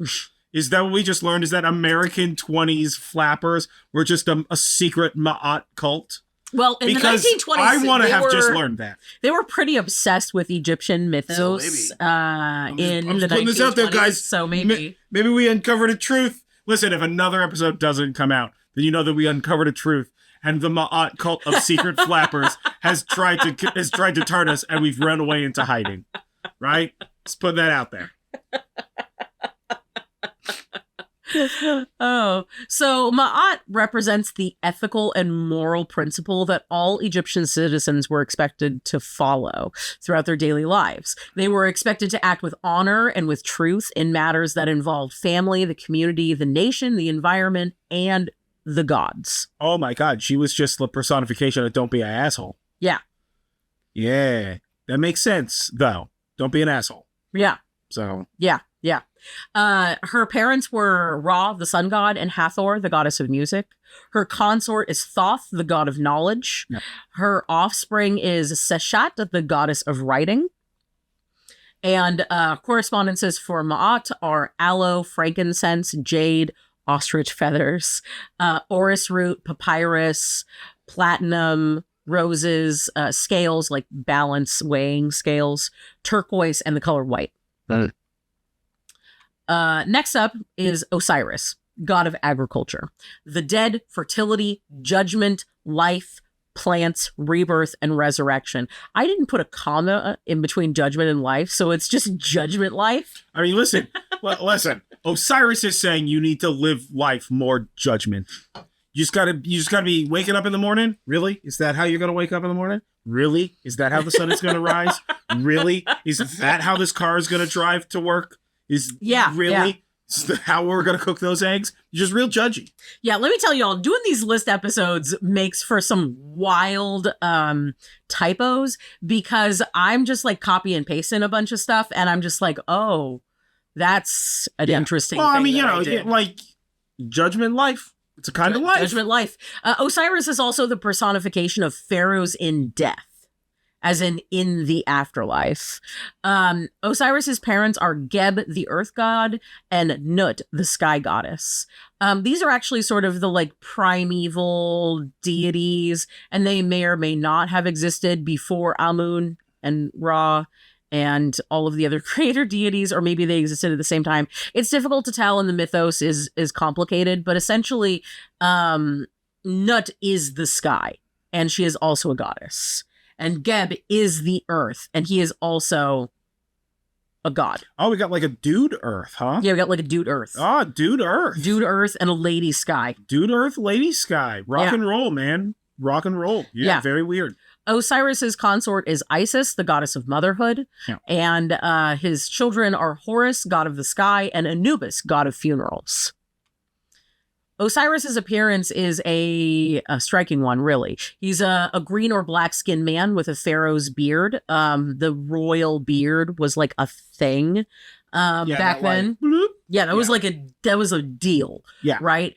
Speaker 1: Is that what we just learned? Is that American 20s flappers were just a secret Maat cult?
Speaker 2: Well, in
Speaker 1: because
Speaker 2: the 1920s,
Speaker 1: I want to have just learned that.
Speaker 2: They were pretty obsessed with Egyptian mythos in the 1920s. This out there, guys. So maybe
Speaker 1: we uncovered a truth. Listen, if another episode doesn't come out, then you know that we uncovered a truth, and the Maat cult of secret flappers has tried to turn us, and we've run away into hiding. Right? Let's put that out there.
Speaker 2: Oh, so Maat represents the ethical and moral principle that all Egyptian citizens were expected to follow throughout their daily lives. They were expected to act with honor and with truth in matters that involved family, the community, the nation, the environment, and the gods.
Speaker 1: Oh my God, she was just the personification of don't be an asshole.
Speaker 2: Yeah.
Speaker 1: Yeah, that makes sense, though. Don't be an asshole.
Speaker 2: Yeah.
Speaker 1: So.
Speaker 2: Yeah. Her parents were Ra, the sun god, and Hathor, the goddess of music. Her consort is Thoth, the god of knowledge. Yeah. Her offspring is Seshat, the goddess of writing. And correspondences for Maat are aloe, frankincense, jade, ostrich feathers, orris root, papyrus, platinum, roses, scales like balance weighing scales, turquoise, and the color white. Next up is Osiris, god of agriculture, the dead, fertility, judgment, life, plants, rebirth, and resurrection. I didn't put a comma in between judgment and life, so it's just judgment life.
Speaker 1: I mean, listen. Osiris is saying you need to live life more judgment. You just gotta be waking up in the morning. Really? Is that how you're gonna wake up in the morning? Really? Is that how the sun is gonna rise? Really? Is that how this car is gonna drive to work? Is how we're gonna cook those eggs? You're just real judgy.
Speaker 2: Yeah, let me tell y'all, doing these list episodes makes for some wild typos because I'm just like copy and pasting a bunch of stuff, and I'm just like, oh, that's an interesting.
Speaker 1: Well,
Speaker 2: thing
Speaker 1: I mean, like judgment life. It's a kind of life.
Speaker 2: Judgment life. Osiris is also the personification of pharaohs in death, as in the afterlife. Osiris's parents are Geb, the earth god, and Nut, the sky goddess. These are actually sort of the like primeval deities, and they may or may not have existed before Amun and Ra and all of the other creator deities, or maybe they existed at the same time. It's difficult to tell, and the mythos is complicated, but essentially, Nut is the sky, and she is also a goddess. And Geb is the earth, and he is also a god.
Speaker 1: Oh, we got like a dude Earth, huh?
Speaker 2: Yeah, we got like a dude Earth.
Speaker 1: Oh, dude Earth.
Speaker 2: Dude Earth and a lady sky.
Speaker 1: Dude Earth, lady sky. Rock
Speaker 2: Yeah.
Speaker 1: and roll, man. Rock and roll. Yeah, very weird.
Speaker 2: Osiris's consort is Isis, the goddess of motherhood.
Speaker 1: Yeah.
Speaker 2: And his children are Horus, god of the sky, and Anubis, god of funerals. Osiris's appearance is a striking one, really. He's a green or black-skinned man with a pharaoh's beard. The royal beard was like a thing back then.
Speaker 1: Bloop.
Speaker 2: Yeah, that was a deal.
Speaker 1: Yeah.
Speaker 2: Right?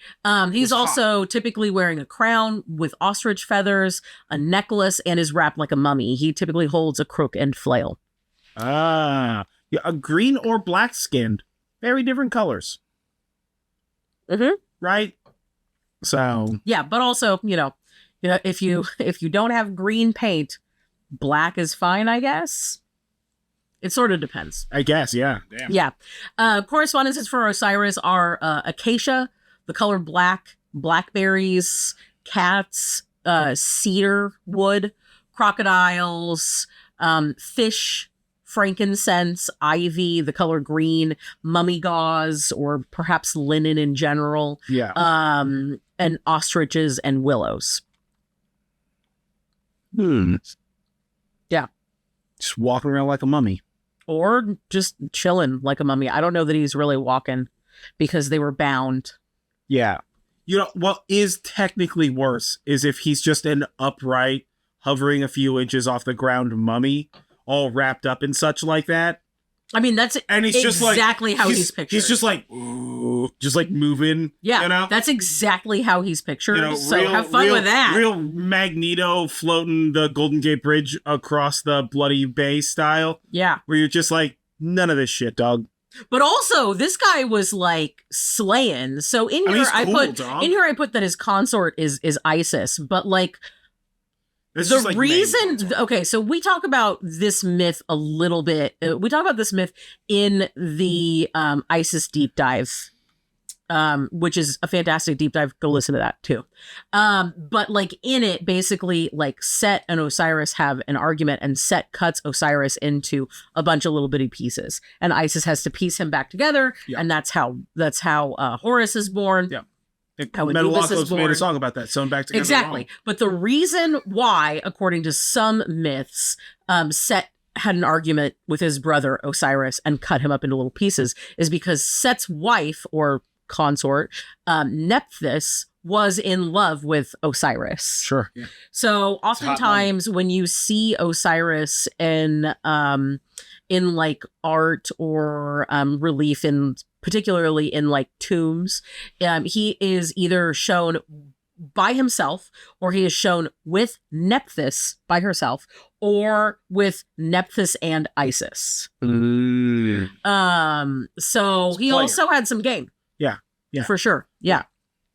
Speaker 2: He's also typically wearing a crown with ostrich feathers, a necklace, and is wrapped like a mummy. He typically holds a crook and flail.
Speaker 1: Ah. Yeah, a green or black skinned. Very different colors.
Speaker 2: Mm-hmm.
Speaker 1: Right? So.
Speaker 2: Yeah, but also, if you don't have green paint, black is fine, I guess. It sort of depends.
Speaker 1: I guess, yeah. Damn.
Speaker 2: Yeah. Correspondences for Osiris are acacia, the color black, blackberries, cats, cedar wood, crocodiles, fish, frankincense, ivy, the color green, mummy gauze, or perhaps linen in general.
Speaker 1: Yeah.
Speaker 2: And ostriches and willows. Yeah.
Speaker 1: Just walking around like a mummy.
Speaker 2: Or just chilling like a mummy. I don't know that he's really walking because they were bound.
Speaker 1: Yeah. What is technically worse is if he's just an upright, hovering a few inches off the ground mummy, all wrapped up in such like that.
Speaker 2: I mean, that's exactly how he's pictured.
Speaker 1: He's just like, ooh, just like moving.
Speaker 2: Yeah, that's exactly how he's pictured. So have fun
Speaker 1: with
Speaker 2: with that.
Speaker 1: Real Magneto floating the Golden Gate Bridge across the Bloody Bay style.
Speaker 2: Yeah.
Speaker 1: Where you're just like, none of this shit, dog.
Speaker 2: But also, this guy was like slaying. So in here, I put that his consort is Isis, but like.
Speaker 1: It's
Speaker 2: the reason, okay, so we talk about this myth a little bit. We talk about this myth in the Isis deep dive, which is a fantastic deep dive. Go listen to that too. But like in it, basically, like Set and Osiris have an argument, and Set cuts Osiris into a bunch of little bitty pieces, and Isis has to piece him back together, and that's how Horus is born.
Speaker 1: Yeah. Metalocos made a song about that, sewn back together.
Speaker 2: Exactly.
Speaker 1: Wrong.
Speaker 2: But the reason why, according to some myths, Set had an argument with his brother Osiris and cut him up into little pieces is because Set's wife or consort, Nephthys, was in love with Osiris.
Speaker 1: Sure. Yeah.
Speaker 2: So oftentimes when you see Osiris in like art or relief particularly in like tombs, he is either shown by himself, or he is shown with Nephthys by herself, or with Nephthys and Isis. So he also had some game.
Speaker 1: Yeah. Yeah.
Speaker 2: For sure. Yeah.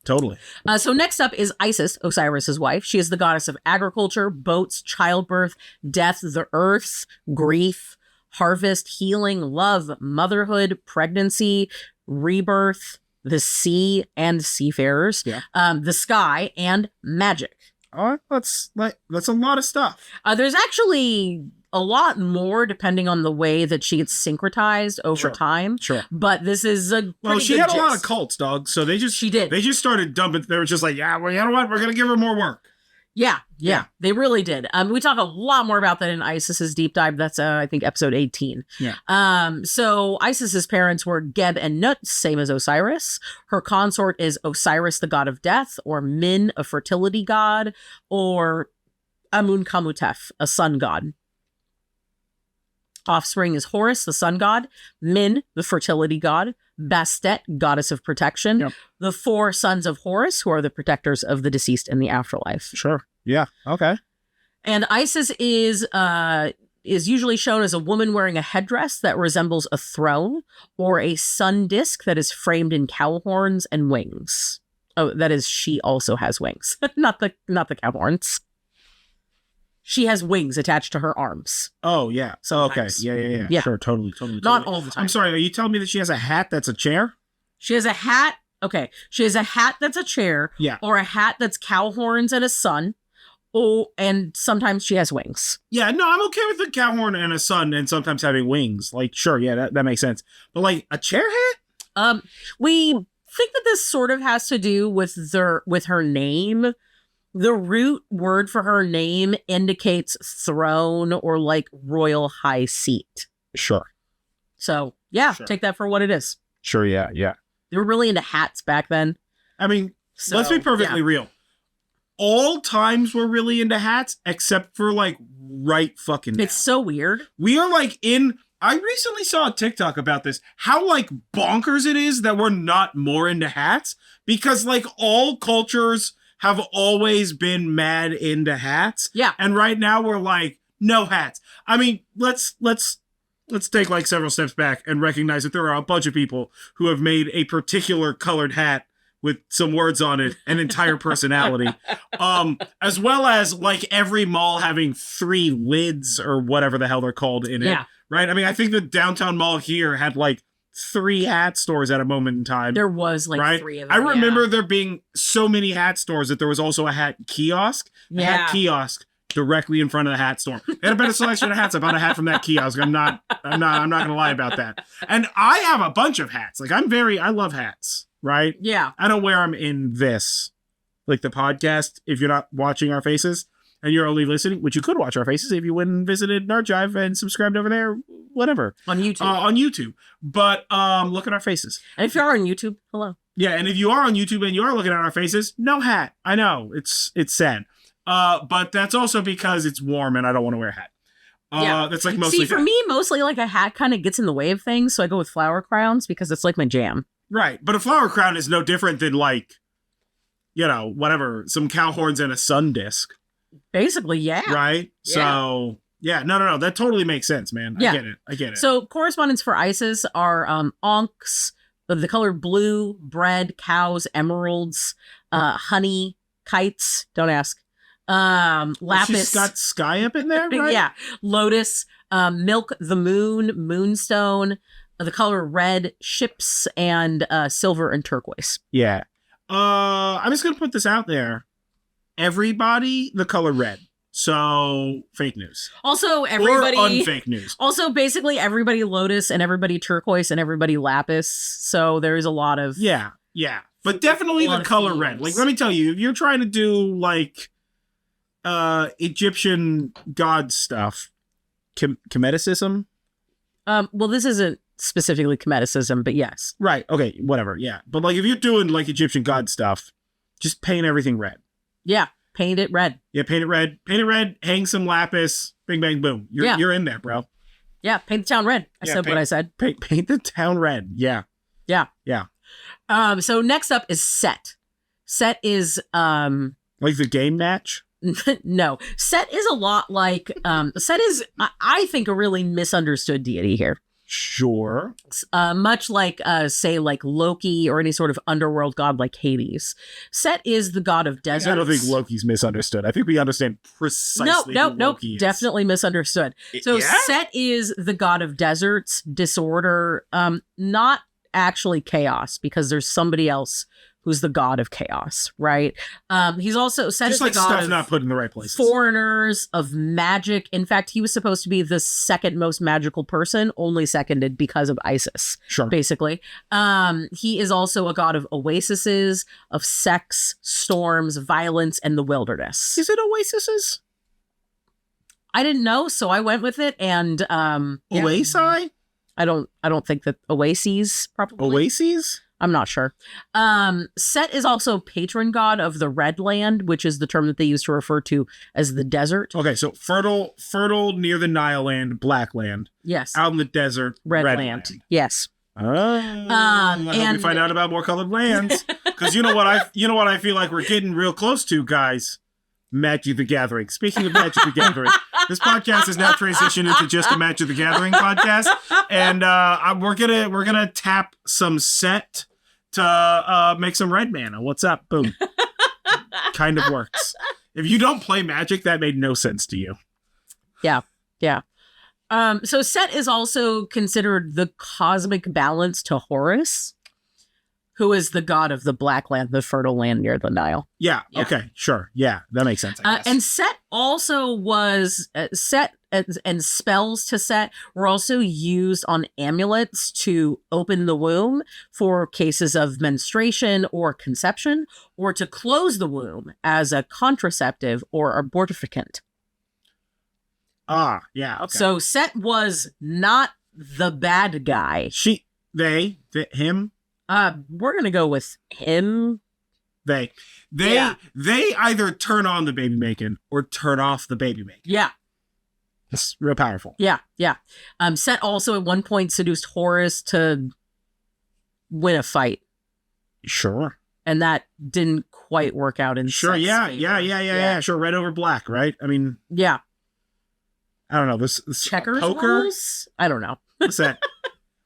Speaker 1: Totally.
Speaker 2: So next up is Isis, Osiris's wife. She is the goddess of agriculture, boats, childbirth, death, the earth, grief, harvest, healing, love, motherhood, pregnancy, rebirth, the sea and seafarers, the sky, and magic.
Speaker 1: Oh, that's a lot of stuff.
Speaker 2: There's actually a lot more depending on the way that she gets syncretized over time.
Speaker 1: Sure.
Speaker 2: But this is a
Speaker 1: she had a lot of cults, dog. So they just started dumping. They were just like, yeah, well, you know what? We're gonna give her more work.
Speaker 2: Yeah, they really did. We talk a lot more about that in Isis's deep dive. That's I think episode 18.
Speaker 1: Yeah.
Speaker 2: So Isis's parents were Geb and Nut, same as Osiris. Her consort is Osiris, the god of death, or Min, a fertility god, or Amun Kamutef, a sun god. Offspring is Horus, the sun god, Min, the fertility god, Bastet, goddess of protection, the four sons of Horus, who are the protectors of the deceased in the afterlife.
Speaker 1: Sure. Yeah. Okay.
Speaker 2: And Isis is usually shown as a woman wearing a headdress that resembles a throne, or a sun disk that is framed in cow horns and wings. Oh, that is, she also has wings, not the cow horns. She has wings attached to her arms.
Speaker 1: Oh, yeah. So, okay.
Speaker 2: Nice.
Speaker 1: Yeah. Sure, totally.
Speaker 2: Not all the time.
Speaker 1: I'm sorry, are you telling me that she has a hat that's a chair?
Speaker 2: She has a hat. Okay. She has a hat that's a chair.
Speaker 1: Yeah.
Speaker 2: Or a hat that's cow horns and a sun. Oh, and sometimes she has wings.
Speaker 1: Yeah, no, I'm okay with the cow horn and a sun and sometimes having wings. Like, sure, yeah, that makes sense. But like a chair hat?
Speaker 2: We think that this sort of has to do with her name. The root word for her name indicates throne or like royal high seat.
Speaker 1: Sure.
Speaker 2: So yeah, take that for what it is.
Speaker 1: Sure, yeah.
Speaker 2: They were really into hats back then.
Speaker 1: I mean, let's be perfectly real. All times we're really into hats, except for like right fucking now.
Speaker 2: It's so weird.
Speaker 1: We are like I recently saw a TikTok about this, how like bonkers it is that we're not more into hats, because like all cultures have always been mad into hats.
Speaker 2: Yeah.
Speaker 1: And right now we're like, no hats. I mean, let's take like several steps back and recognize that there are a bunch of people who have made a particular colored hat with some words on it, an entire personality, as well as like every mall having 3 lids or whatever the hell they're called in it, right? I mean, I think the downtown mall here had like 3 hat stores at a moment in time.
Speaker 2: There was like 3 of them.
Speaker 1: I remember there being so many hat stores that there was also a hat kiosk. A hat kiosk directly in front of the hat store. They had a better selection of hats. I bought a hat from that kiosk. I'm not gonna lie about that. And I have a bunch of hats. Like I love hats. Right?
Speaker 2: Yeah.
Speaker 1: I don't wear them in this, like the podcast, if you're not watching our faces and you're only listening, which you could watch our faces if you went and visited our Jive and subscribed over there, whatever.
Speaker 2: On YouTube.
Speaker 1: On YouTube. But look at our faces.
Speaker 2: And if you're on YouTube, hello.
Speaker 1: Yeah, and if you are on YouTube and you are looking at our faces, no hat. I know, it's sad. But that's also because it's warm and I don't want to wear a hat. That's like mostly.
Speaker 2: See, for me, mostly like a hat kind of gets in the way of things, so I go with flower crowns because it's like my jam.
Speaker 1: Right, but a flower crown is no different than like, whatever, some cow horns and a sun disc.
Speaker 2: Basically, yeah.
Speaker 1: Right? Yeah. So, yeah, no, that totally makes sense, man.
Speaker 2: Yeah.
Speaker 1: I get it.
Speaker 2: So, correspondents for Isis are onks, the color blue, bread, cows, emeralds, honey, kites, don't ask. Lapis.
Speaker 1: She's got sky up in there, right?
Speaker 2: Yeah. Lotus, milk, the moon, moonstone, the color red, ships, and silver and turquoise.
Speaker 1: Yeah. I'm just going to put this out there. Everybody, the color red. So, fake news.
Speaker 2: Also, everybody...
Speaker 1: Or unfake news.
Speaker 2: Also, basically, everybody lotus and everybody turquoise and everybody lapis. So, there's a lot of...
Speaker 1: Yeah. But definitely the color red. Like, let me tell you, if you're trying to do, like, Egyptian god stuff, Kemeticism?
Speaker 2: Well, this isn't specifically Kemeticism, but yes.
Speaker 1: Right. Okay. Whatever. Yeah. But like, if you're doing like Egyptian god stuff, just paint everything red.
Speaker 2: Yeah. Paint it red.
Speaker 1: Yeah. Paint it red. Paint it red. Hang some lapis. Bing, bang, boom. You're in there, bro.
Speaker 2: Yeah. Paint the town red. I said what I said.
Speaker 1: Paint the town red. Yeah.
Speaker 2: So next up is Set. Set is
Speaker 1: like the game match.
Speaker 2: No, Set is a lot like Set is I think a really misunderstood deity here.
Speaker 1: Sure.
Speaker 2: Much like say like Loki or any sort of underworld god like Hades. Set is the god of deserts.
Speaker 1: I don't think Loki's misunderstood. I think we understand precisely who Loki is.
Speaker 2: Definitely misunderstood. So Set is the god of deserts, disorder, not actually chaos, because there's somebody else who's the god of chaos, right? He's also Set
Speaker 1: just
Speaker 2: is
Speaker 1: like
Speaker 2: the god
Speaker 1: stuff
Speaker 2: of
Speaker 1: not put in the right places.
Speaker 2: Foreigners, of magic. In fact, he was supposed to be the second most magical person, only seconded because of Isis.
Speaker 1: Sure.
Speaker 2: Basically. He is also a god of oases, of sex, storms, violence, and the wilderness.
Speaker 1: Is it oases?
Speaker 2: I didn't know, so I went with it. And
Speaker 1: Oasi?
Speaker 2: I don't think that oases probably.
Speaker 1: Oases?
Speaker 2: I'm not sure. Set is also patron god of the Red Land, which is the term that they used to refer to as the desert.
Speaker 1: Okay, so fertile near the Nile land, black land.
Speaker 2: Yes.
Speaker 1: Out in the desert, red land.
Speaker 2: Yes.
Speaker 1: I hope we find out about more colored lands, because you know what I feel like we're getting real close to, guys. Magic the Gathering. Speaking of Magic the Gathering, this podcast is now transitioned into just a Magic the Gathering podcast, and we're gonna tap some Set to make some red mana. What's up? Boom. Kind of works. If you don't play Magic, that made no sense to you.
Speaker 2: Yeah. So Set is also considered the cosmic balance to Horus, who is the god of the black land, the fertile land near the Nile.
Speaker 1: Yeah.
Speaker 2: Yeah.
Speaker 1: Okay. Sure. Yeah. That makes sense. I guess.
Speaker 2: And Set also was Set and spells to Set were also used on amulets to open the womb for cases of menstruation or conception, or to close the womb as a contraceptive or abortificant.
Speaker 1: Yeah. Okay.
Speaker 2: So Set was not the bad guy.
Speaker 1: Him.
Speaker 2: We're gonna go with him.
Speaker 1: They
Speaker 2: Yeah.
Speaker 1: they either turn on the baby making or turn off the baby making.
Speaker 2: Yeah.
Speaker 1: It's real powerful.
Speaker 2: Yeah. Set also at one point seduced Horus to win a fight,
Speaker 1: Sure.
Speaker 2: and that didn't quite work out in
Speaker 1: Sure.
Speaker 2: Set's
Speaker 1: Yeah.
Speaker 2: favor.
Speaker 1: Yeah. Sure. Red over black. Right. I mean,
Speaker 2: Yeah.
Speaker 1: I don't know. This
Speaker 2: Checkers
Speaker 1: poker.
Speaker 2: rules? I don't know.
Speaker 1: What's that?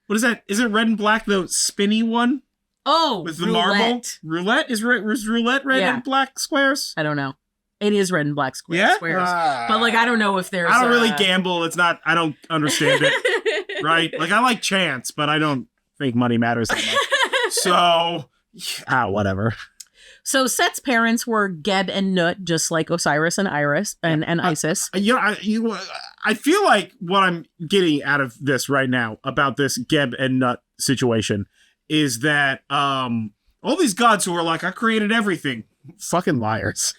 Speaker 1: What is that? Is it red and black, the spinny one
Speaker 2: Oh,
Speaker 1: with the
Speaker 2: roulette.
Speaker 1: marble? Roulette? Is roulette red
Speaker 2: Yeah.
Speaker 1: and black squares?
Speaker 2: I don't know. It is red and black squares.
Speaker 1: Yeah?
Speaker 2: Squares. But like, I don't know if there's.
Speaker 1: I don't really gamble. It's not, I don't understand it, right? Like, I like chance, but I don't think money matters that much. So, whatever.
Speaker 2: So Set's parents were Geb and Nut, just like Osiris and Iris and Isis.
Speaker 1: I feel like what I'm getting out of this right now about this Geb and Nut situation is that all these gods who are like, I created everything, fucking liars.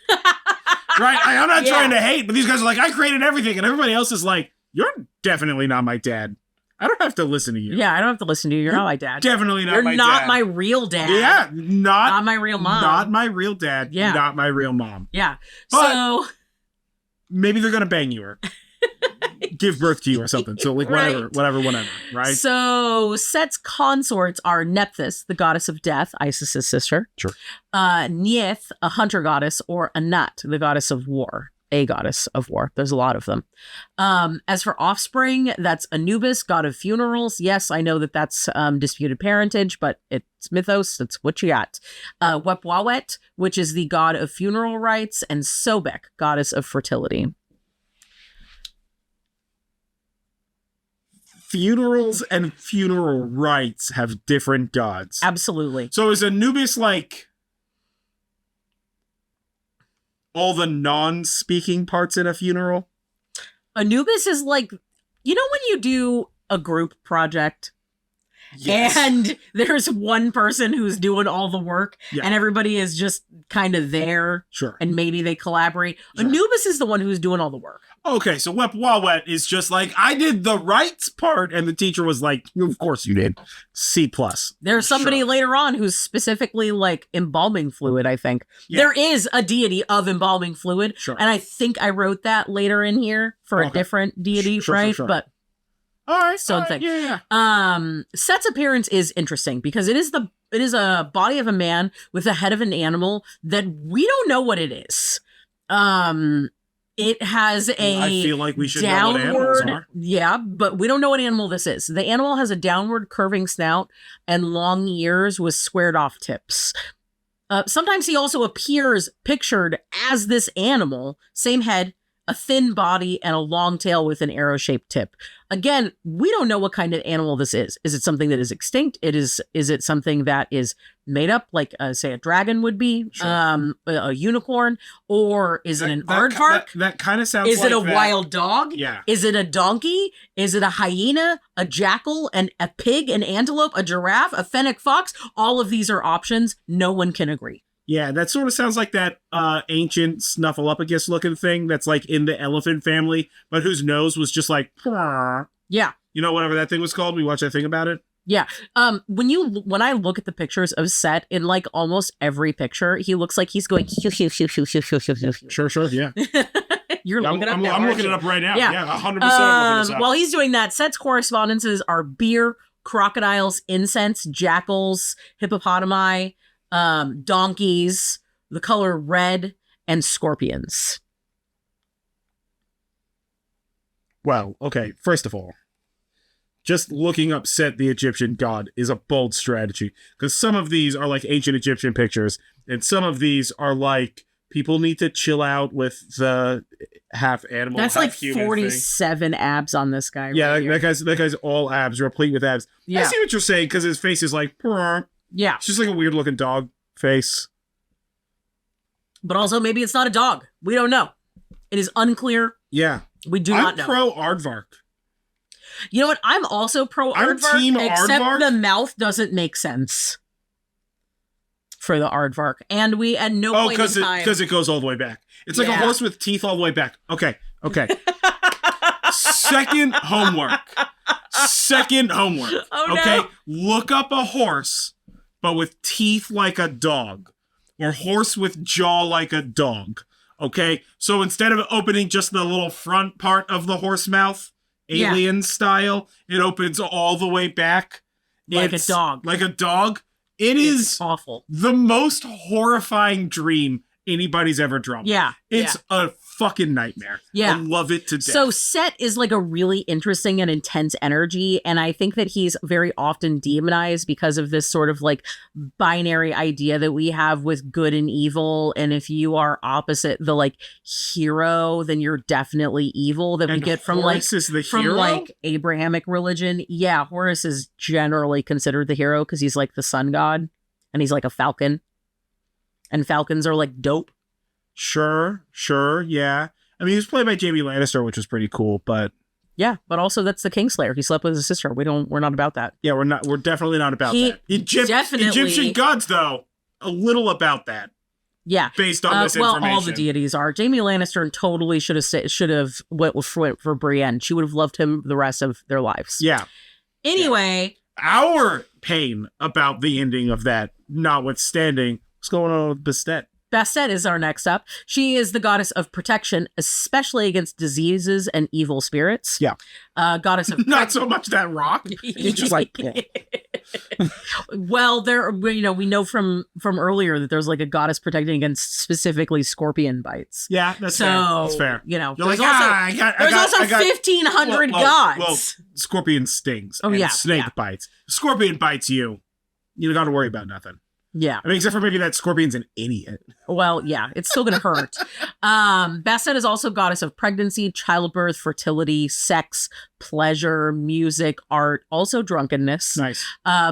Speaker 1: Right? I'm not trying to hate, but these guys are like, I created everything, and everybody else is like, you're definitely not my dad. I don't have to listen to you.
Speaker 2: Yeah, I don't have to listen to you. You're not my dad.
Speaker 1: Definitely not
Speaker 2: You're
Speaker 1: my dad.
Speaker 2: not my real dad.
Speaker 1: Yeah,
Speaker 2: Not my real mom.
Speaker 1: Not my real dad.
Speaker 2: Yeah.
Speaker 1: Not my real mom.
Speaker 2: Yeah.
Speaker 1: But-
Speaker 2: So
Speaker 1: Maybe they're gonna bang you or give birth to you or something. So like
Speaker 2: Right.
Speaker 1: whatever. Right?
Speaker 2: So Set's consorts are Nephthys, the goddess of death, Isis's sister.
Speaker 1: Sure.
Speaker 2: Neith, a hunter goddess, or Anat, the goddess of war. A goddess of war. There's a lot of them. As for offspring, that's Anubis, god of funerals. Yes, I know that that's disputed parentage, but it's mythos. That's what you got. Wepwawet, which is the god of funeral rites, and Sobek, goddess of fertility.
Speaker 1: Funerals and funeral rites have different gods.
Speaker 2: Absolutely.
Speaker 1: So is Anubis like all the non-speaking parts in a funeral?
Speaker 2: Anubis is like, you know when you do a group project and there's one person who's doing all the work and everybody is just kind of there
Speaker 1: Sure.
Speaker 2: and maybe they collaborate.
Speaker 1: Sure.
Speaker 2: Anubis is the one who's doing all the work.
Speaker 1: Okay, so Wepwawet is just like, I did the rights part, and the teacher was like, of course you did. C+.
Speaker 2: There's somebody
Speaker 1: Sure.
Speaker 2: later on who's specifically like embalming fluid, I think.
Speaker 1: Yeah.
Speaker 2: There is a deity of embalming fluid.
Speaker 1: Sure.
Speaker 2: And I think I wrote that later in here for a
Speaker 1: Okay.
Speaker 2: different deity,
Speaker 1: Sure,
Speaker 2: right?
Speaker 1: sure.
Speaker 2: But
Speaker 1: All right.
Speaker 2: So
Speaker 1: all right,
Speaker 2: thing.
Speaker 1: Yeah.
Speaker 2: Set's appearance is interesting because it is a body of a man with the head of an animal that we don't know what it is. It has a
Speaker 1: I feel like we should know what animals are.
Speaker 2: yeah, but we don't know what animal this is. The animal has a downward curving snout and long ears with squared off tips. Sometimes he also appears pictured as this animal, same head, a thin body, and a long tail with an arrow-shaped tip. Again, we don't know what kind of animal this is. Is it something that is extinct? Is it something that is made up, like say a dragon would be,
Speaker 1: Sure.
Speaker 2: a unicorn, or is it an aardvark?
Speaker 1: That kind of sounds
Speaker 2: Is
Speaker 1: like
Speaker 2: it a
Speaker 1: that.
Speaker 2: wild dog?
Speaker 1: Yeah.
Speaker 2: Is it a donkey? Is it a hyena, a jackal, a pig, an antelope, a giraffe, a fennec fox? All of these are options. No one can agree.
Speaker 1: Yeah, that sort of sounds like that ancient Snuffleupagus looking thing that's like in the elephant family, but whose nose was just like,
Speaker 2: Yeah.
Speaker 1: you know, whatever that thing was called. We watched that thing about it.
Speaker 2: Yeah. When I look at the pictures of Set, in like almost every picture, he looks like he's going.
Speaker 1: Sure, yeah.
Speaker 2: You're looking it up now,
Speaker 1: I'm
Speaker 2: aren't
Speaker 1: looking
Speaker 2: you?
Speaker 1: it up right now.
Speaker 2: Yeah.
Speaker 1: Yeah, 100% I'm looking this up.
Speaker 2: While he's doing that, Set's correspondences are beer, crocodiles, incense, jackals, hippopotami, donkeys, the color red, and scorpions.
Speaker 1: Well, okay, first of all, just looking up Set the Egyptian god is a bold strategy, because some of these are like ancient Egyptian pictures, and some of these are like, people need to chill out with the half animal,
Speaker 2: That's
Speaker 1: half
Speaker 2: like
Speaker 1: human
Speaker 2: 47 abs on this guy.
Speaker 1: Yeah,
Speaker 2: right here.
Speaker 1: that guy's all abs, replete with abs.
Speaker 2: Yeah.
Speaker 1: I see what you're saying, because his face is like,
Speaker 2: Yeah.
Speaker 1: It's just like a weird looking dog face.
Speaker 2: But also, maybe it's not a dog. We don't know. It is unclear.
Speaker 1: Yeah.
Speaker 2: We do not know.
Speaker 1: I'm pro Aardvark.
Speaker 2: You know what? I'm also pro
Speaker 1: I'm
Speaker 2: Aardvark,
Speaker 1: team
Speaker 2: except
Speaker 1: Aardvark.
Speaker 2: the mouth doesn't make sense for the Aardvark. And we, at no point in time...
Speaker 1: because it goes all the way back. It's like a horse with teeth all the way back. Okay. Second homework.
Speaker 2: Oh,
Speaker 1: okay?
Speaker 2: no.
Speaker 1: Look up a horse, but with teeth like a dog. Or horse with jaw like a dog. Okay? So instead of opening just the little front part of the horse mouth, alien style, it opens all the way back.
Speaker 2: Like a dog.
Speaker 1: Like a dog. It's
Speaker 2: awful.
Speaker 1: The most horrifying dream anybody's ever dreamt.
Speaker 2: Yeah.
Speaker 1: It's a fucking nightmare.
Speaker 2: Yeah.
Speaker 1: I love it to death.
Speaker 2: So Set is like a really interesting and intense energy. And I think that he's very often demonized because of this sort of like binary idea that we have with good and evil. And if you are opposite the like hero, then you're definitely evil. That we get from
Speaker 1: Horus is the hero?
Speaker 2: like Abrahamic religion. Yeah, Horus is generally considered the hero because he's like the sun god and he's like a falcon. And falcons are like dope.
Speaker 1: Sure, yeah. I mean, he was played by Jaime Lannister, which was pretty cool, but
Speaker 2: yeah, but also that's the Kingslayer. He slept with his sister. We're not about that.
Speaker 1: Yeah, we're definitely not about that. Egyptian gods, though, a little about that.
Speaker 2: Yeah,
Speaker 1: based on this information.
Speaker 2: Well, all the deities are. Jaime Lannister totally should have went for Brienne. She would have loved him the rest of their lives.
Speaker 1: Yeah.
Speaker 2: Anyway,
Speaker 1: our pain about the ending of that, notwithstanding, what's going on with Bastet?
Speaker 2: Bastet is our next up. She is the goddess of protection, especially against diseases and evil spirits.
Speaker 1: Yeah.
Speaker 2: Goddess of...
Speaker 1: Not so much that rock. It's just like...
Speaker 2: Well, we know from earlier that there's like a goddess protecting against specifically scorpion bites.
Speaker 1: Yeah, that's fair. That's fair.
Speaker 2: You know,
Speaker 1: You're
Speaker 2: there's
Speaker 1: like,
Speaker 2: also 1,500 gods.
Speaker 1: Well, scorpion stings.
Speaker 2: Oh,
Speaker 1: and
Speaker 2: yeah.
Speaker 1: Snake bites. Scorpion bites you. You don't got to worry about nothing.
Speaker 2: Yeah.
Speaker 1: I mean, except for maybe that scorpion's an idiot.
Speaker 2: Well, yeah, it's still going to hurt. Bastet is also goddess of pregnancy, childbirth, fertility, sex, pleasure, music, art, also drunkenness.
Speaker 1: Nice.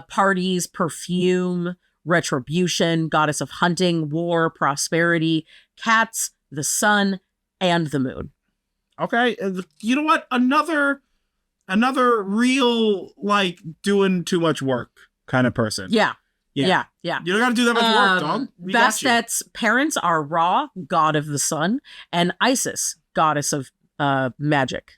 Speaker 2: Parties, perfume, retribution, goddess of hunting, war, prosperity, cats, the sun, and the moon.
Speaker 1: Okay. You know what? Another real, like, doing too much work kind of person.
Speaker 2: Yeah. Yeah.
Speaker 1: You don't got to do that much work, dog.
Speaker 2: Bastet's parents are Ra, god of the sun, and Isis, goddess of magic.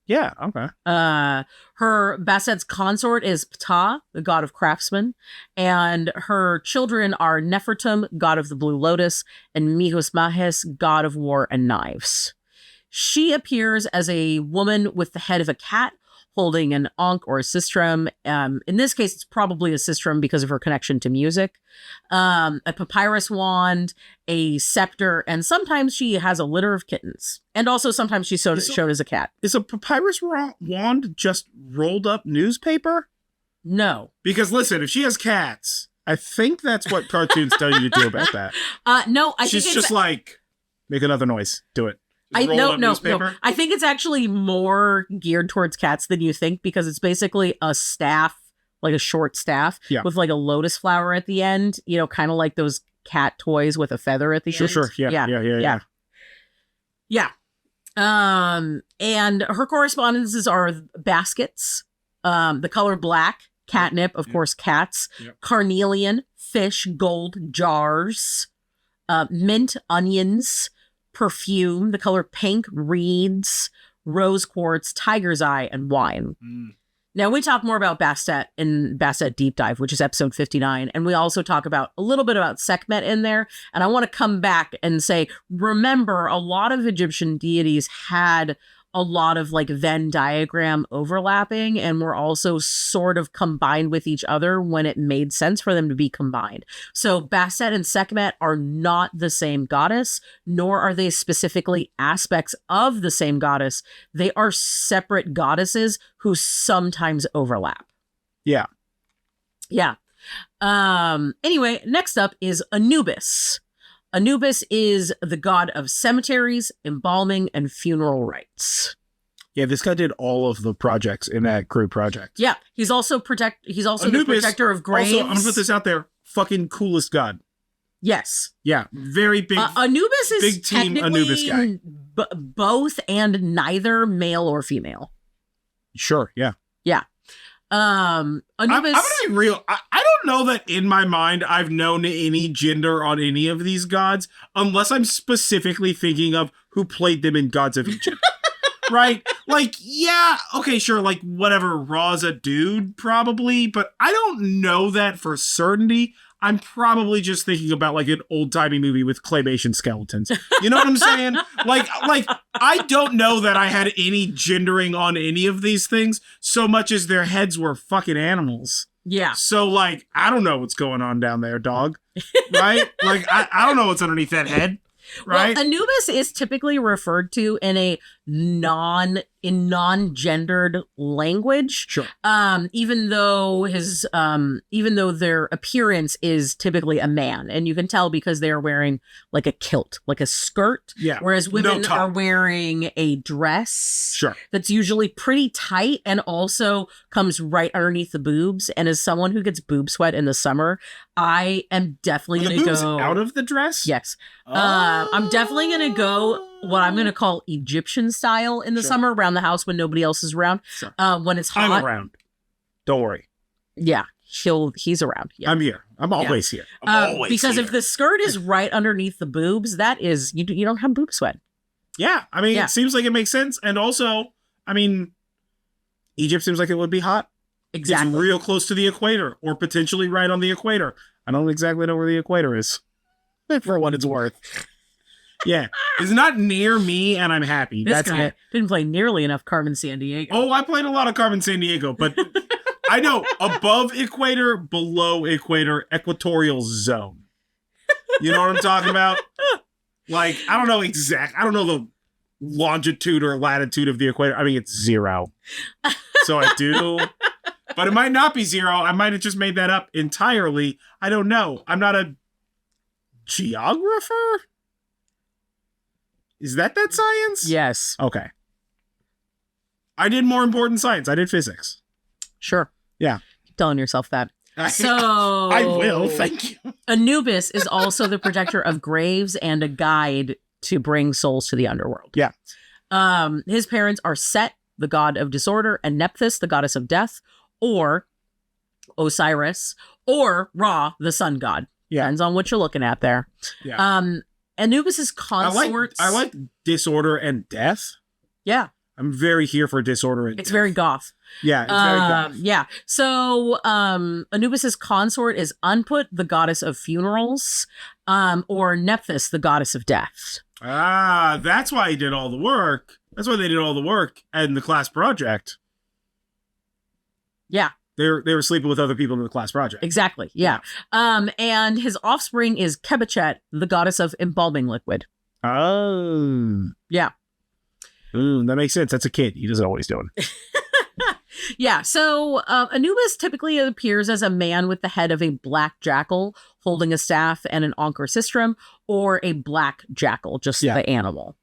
Speaker 1: Yeah, okay.
Speaker 2: Her Bastet's consort is Ptah, the god of craftsmen, and her children are Nefertum, god of the blue lotus, and Mihus Mahes, god of war and knives. She appears as a woman with the head of a cat, holding an ankh or a sistrum. In this case, it's probably a sistrum because of her connection to music. A papyrus wand, a scepter, and sometimes she has a litter of kittens. And also sometimes she's showed as a cat.
Speaker 1: Is a papyrus wand just rolled up newspaper?
Speaker 2: No.
Speaker 1: Because listen, if she has cats, I think that's what cartoons tell you to do about that.
Speaker 2: No,
Speaker 1: She's just like, make another noise. Do it.
Speaker 2: No. I think it's actually more geared towards cats than you think because it's basically a staff, like a short staff with like a lotus flower at the end, kind of like those cat toys with a feather at the end.
Speaker 1: Sure. Yeah.
Speaker 2: And her correspondences are baskets, the color black, catnip, of course, cats, carnelian, fish, gold, jars, mint, onions, perfume, the color pink, reeds, rose quartz, tiger's eye, and wine. Now, we talk more about Bastet in Bastet Deep Dive, which is episode 59, and we also talk about a little bit about Sekhmet in there, and I want to come back and say, remember, a lot of Egyptian deities had a lot of like Venn diagram overlapping and were also sort of combined with each other when it made sense for them to be combined. So Bastet and Sekhmet are not the same goddess, nor are they specifically aspects of the same goddess. They are separate goddesses who sometimes overlap.
Speaker 1: Yeah.
Speaker 2: Anyway, next up is Anubis. Anubis is the god of cemeteries, embalming, and funeral rites.
Speaker 1: Yeah, this guy did all of the projects in that crew project.
Speaker 2: Yeah, he's also
Speaker 1: Anubis,
Speaker 2: the protector of graves.
Speaker 1: Also, I'm gonna put this out there. fucking coolest god.
Speaker 2: Yes.
Speaker 1: Yeah, very big.
Speaker 2: Anubis is
Speaker 1: big team Anubis guy.
Speaker 2: Both and neither male or female.
Speaker 1: Sure, yeah.
Speaker 2: Yeah. Anubis.
Speaker 1: I'm gonna be real. I don't know that in my mind I've known any gender on any of these gods, unless I'm specifically thinking of who played them in Gods of Egypt. Right? Like, yeah, okay, sure, like, whatever, Ra's a dude, probably, but I don't know that for certainty. I'm probably just thinking about, like, an old-timey movie with claymation skeletons. You know what I'm saying? Like, I don't know that I had any gendering on any of these things, so much as their heads were fucking animals.
Speaker 2: Yeah.
Speaker 1: So, like, I don't know what's going on down there, dog. Right? Like, I don't know what's underneath that head. Right.
Speaker 2: Well, Anubis is typically referred to in a non-gendered language.
Speaker 1: Sure.
Speaker 2: Even though their appearance is typically a man, and you can tell because they are wearing like a kilt, like a skirt.
Speaker 1: Yeah.
Speaker 2: Whereas women are wearing a dress.
Speaker 1: Sure.
Speaker 2: That's usually pretty tight and also comes right underneath the boobs. And as someone who gets boob sweat in the summer, I am definitely going to go
Speaker 1: out of the dress.
Speaker 2: Yes. I'm definitely going to go what I'm going to call Egyptian style in the summer around the house when nobody else is around.
Speaker 1: Sure.
Speaker 2: When it's hot.
Speaker 1: I'm around. Don't worry.
Speaker 2: Yeah. He's around. Yeah.
Speaker 1: I'm here. I'm always here. I'm always
Speaker 2: because
Speaker 1: here.
Speaker 2: if the skirt is right underneath the boobs, that is, you don't have boob sweat.
Speaker 1: Yeah. I mean, it seems like it makes sense. And also, I mean, Egypt seems like it would be hot.
Speaker 2: Exactly.
Speaker 1: It's real close to the equator or potentially right on the equator. I don't exactly know where the equator is for what it's worth. Yeah. It's not near me and I'm happy.
Speaker 2: This
Speaker 1: That's
Speaker 2: guy
Speaker 1: it.
Speaker 2: didn't play nearly enough Carmen Sandiego.
Speaker 1: Oh, I played a lot of Carmen Sandiego, but I know above equator, below equator, equatorial zone. You know what I'm talking about? Like, I don't know the longitude or latitude of the equator. I mean, it's 0. So I do. But it might not be 0. I might have just made that up entirely. I don't know. I'm not a geographer? Is that science?
Speaker 2: Yes.
Speaker 1: Okay. I did more important science. I did physics.
Speaker 2: Sure.
Speaker 1: Yeah.
Speaker 2: Keep telling yourself that. So
Speaker 1: I will. Thank you.
Speaker 2: Anubis is also the protector of graves and a guide to bring souls to the underworld.
Speaker 1: Yeah.
Speaker 2: His parents are Set, the god of disorder, and Nephthys, the goddess of death, or Osiris, or Ra, the sun god.
Speaker 1: Yeah.
Speaker 2: Depends on what you're looking at there.
Speaker 1: Yeah.
Speaker 2: Anubis's consorts.
Speaker 1: I like disorder and death.
Speaker 2: Yeah.
Speaker 1: I'm very here for disorder and
Speaker 2: It's
Speaker 1: death.
Speaker 2: very goth.
Speaker 1: Yeah, it's very goth.
Speaker 2: Yeah. So Anubis's consort is Unput, the goddess of funerals, or Nephthys, the goddess of death.
Speaker 1: Ah, that's why he did all the work. That's why they did all the work in the class project.
Speaker 2: Yeah.
Speaker 1: They were sleeping with other people in the class project.
Speaker 2: Exactly. Yeah. And his offspring is Kebechet, the goddess of embalming liquid.
Speaker 1: Oh.
Speaker 2: Yeah.
Speaker 1: That makes sense. That's a kid. He doesn't know what he's doing.
Speaker 2: Yeah. So Anubis typically appears as a man with the head of a black jackal holding a staff and an anchor sistrum, or a black jackal, just the animal.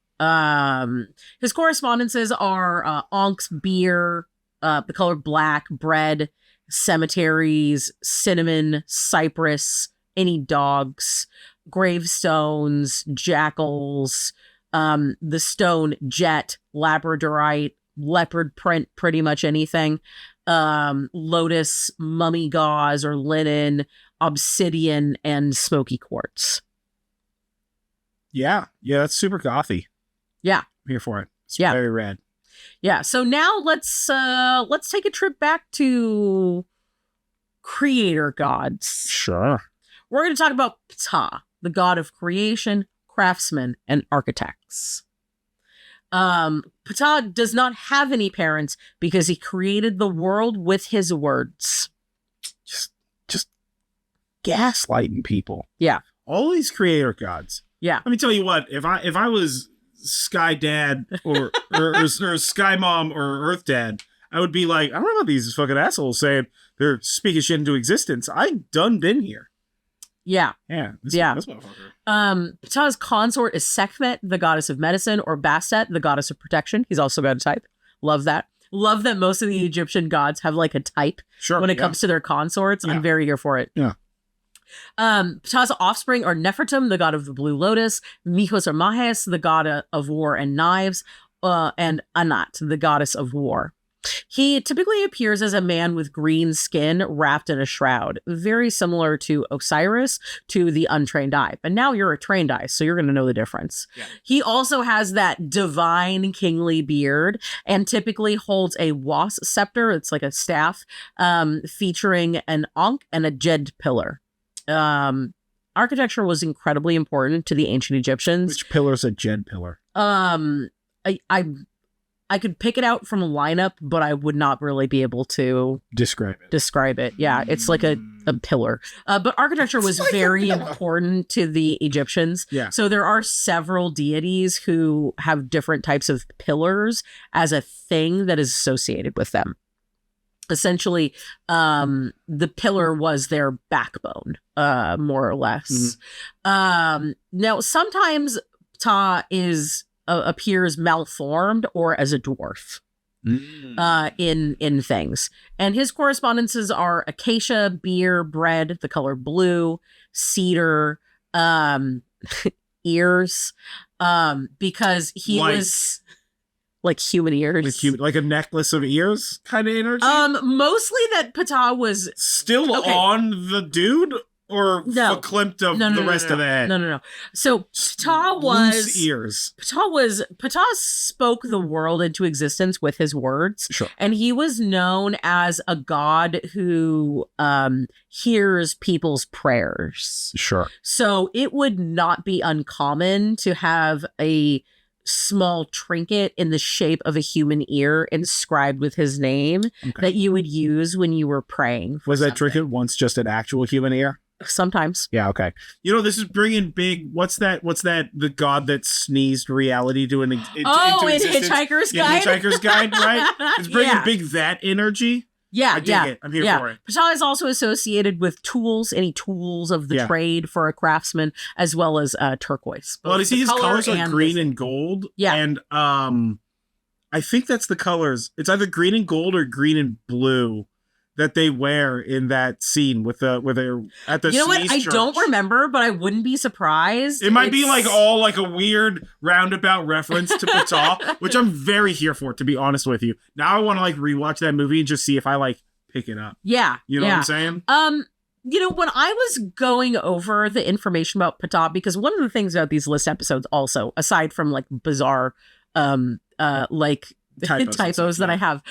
Speaker 2: His correspondences are onks, beer, the color black, bread, cemeteries, cinnamon, cypress, any dogs, gravestones, jackals, the stone jet, labradorite, leopard print, pretty much anything, lotus, mummy gauze or linen, obsidian, and smoky quartz.
Speaker 1: Yeah, that's super gothy.
Speaker 2: Yeah,
Speaker 1: I'm here for it. It's very rad.
Speaker 2: Yeah, so now let's take a trip back to creator gods.
Speaker 1: Sure.
Speaker 2: We're going to talk about Ptah, the god of creation, craftsmen, and architects. Ptah does not have any parents because he created the world with his words.
Speaker 1: Just gaslighting people.
Speaker 2: Yeah.
Speaker 1: All these creator gods.
Speaker 2: Yeah.
Speaker 1: Let me tell you what, if I was Sky Dad or Sky Mom or Earth Dad, I would be like, I don't know about these fucking assholes saying they're speaking shit into existence. I done been here.
Speaker 2: Yeah.
Speaker 1: Yeah. This motherfucker.
Speaker 2: Ptah's consort is Sekhmet, the goddess of medicine, or Bastet, the goddess of protection. He's also got a type. Love that. Love that most of the Egyptian gods have like a type when it comes to their consorts. I'm very here for it.
Speaker 1: Yeah.
Speaker 2: Ptah's offspring are Nefertum, the god of the blue lotus, Mihos or Mahes, the god of war and knives, and Anat, the goddess of war. He typically appears as a man with green skin wrapped in a shroud, very similar to Osiris, to the untrained eye. But now you're a trained eye, so you're going to know the difference. Yeah. He also has that divine kingly beard and typically holds a was scepter. It's like a staff, featuring an ankh and a jed pillar. Architecture was incredibly important to the ancient Egyptians.
Speaker 1: Which pillar's a jed pillar?
Speaker 2: I could pick it out from a lineup, but I would not really be able to describe it. Yeah, it's like a pillar. But architecture was like very important to the Egyptians. Yeah. So there are several deities who have different types of pillars as a thing that is associated with them. Essentially, the pillar was their backbone, more or less. Mm-hmm. Now, sometimes Ptah appears malformed or as a dwarf in things. And his correspondences are acacia, beer, bread, the color blue, cedar, ears, because he was like human ears.
Speaker 1: Like a necklace of ears kind of energy?
Speaker 2: Mostly that Ptah was
Speaker 1: still on the dude? Or verklempt of the rest of the head?
Speaker 2: No. So Ptah was ears. Ptah spoke the world into existence with his words.
Speaker 1: Sure.
Speaker 2: And he was known as a god who hears people's prayers.
Speaker 1: Sure.
Speaker 2: So it would not be uncommon to have a small trinket in the shape of a human ear inscribed with his name that you would use when you were praying.
Speaker 1: Was that trinket once just an actual human ear?
Speaker 2: Sometimes.
Speaker 1: Yeah, okay. You know, this is bringing big... What's that? The god that sneezed reality into
Speaker 2: in
Speaker 1: existence?
Speaker 2: Hitchhiker's Guide?
Speaker 1: Hitchhiker's Guide, right? It's bringing big that energy.
Speaker 2: Yeah,
Speaker 1: I dig it. I'm here for it.
Speaker 2: Ptah is also associated with tools, any tools of the trade for a craftsman, as well as turquoise.
Speaker 1: Well, I see his colors are green and gold. Yeah. And I think that's the colors. It's either green and gold or green and blue that they wear in that scene with their at the.
Speaker 2: You know what?
Speaker 1: I
Speaker 2: don't remember, but I wouldn't be surprised.
Speaker 1: It might be like all like a weird roundabout reference to Ptah, which I'm very here for, to be honest with you. Now I want to like rewatch that movie and just see if I like pick it up.
Speaker 2: Yeah,
Speaker 1: you know what I'm saying?
Speaker 2: You know, when I was going over the information about Ptah, because one of the things about these list episodes, also aside from like bizarre, like typos that I have,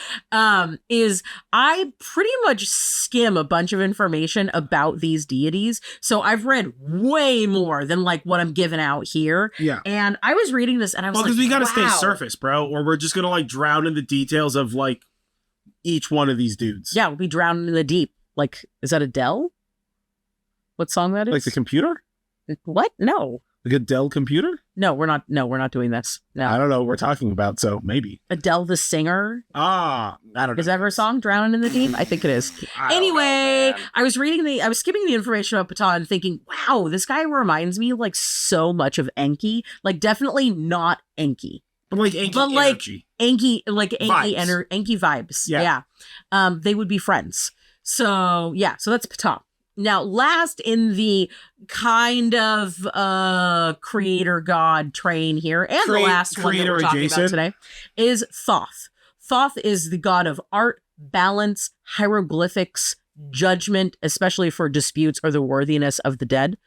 Speaker 2: is I pretty much skim a bunch of information about these deities. So I've read way more than like what I'm giving out here.
Speaker 1: Yeah.
Speaker 2: And I was reading this and I was
Speaker 1: because we got to stay surface, bro, or we're just going to like drown in the details of like each one of these dudes.
Speaker 2: Yeah, we'll be drowning in the deep. Like, is that Adele? What song that is?
Speaker 1: Like the computer?
Speaker 2: What? No.
Speaker 1: Like a Dell computer?
Speaker 2: No, we're not doing this. No.
Speaker 1: I don't know what we're talking about, so maybe.
Speaker 2: Adele the singer?
Speaker 1: I don't know.
Speaker 2: Is that her song, Drowning in the Deep? I think it is. Anyway, I was skipping the information about Ptah and thinking, wow, this guy reminds me like so much of Enki. Like definitely not Enki.
Speaker 1: But like Enki energy.
Speaker 2: Enki vibes. Yeah. They would be friends. So that's Ptah. Now, last in the kind of creator god train here, and the last one that we're talking about today, is Thoth. Thoth is the god of art, balance, hieroglyphics, judgment, especially for disputes or the worthiness of the dead.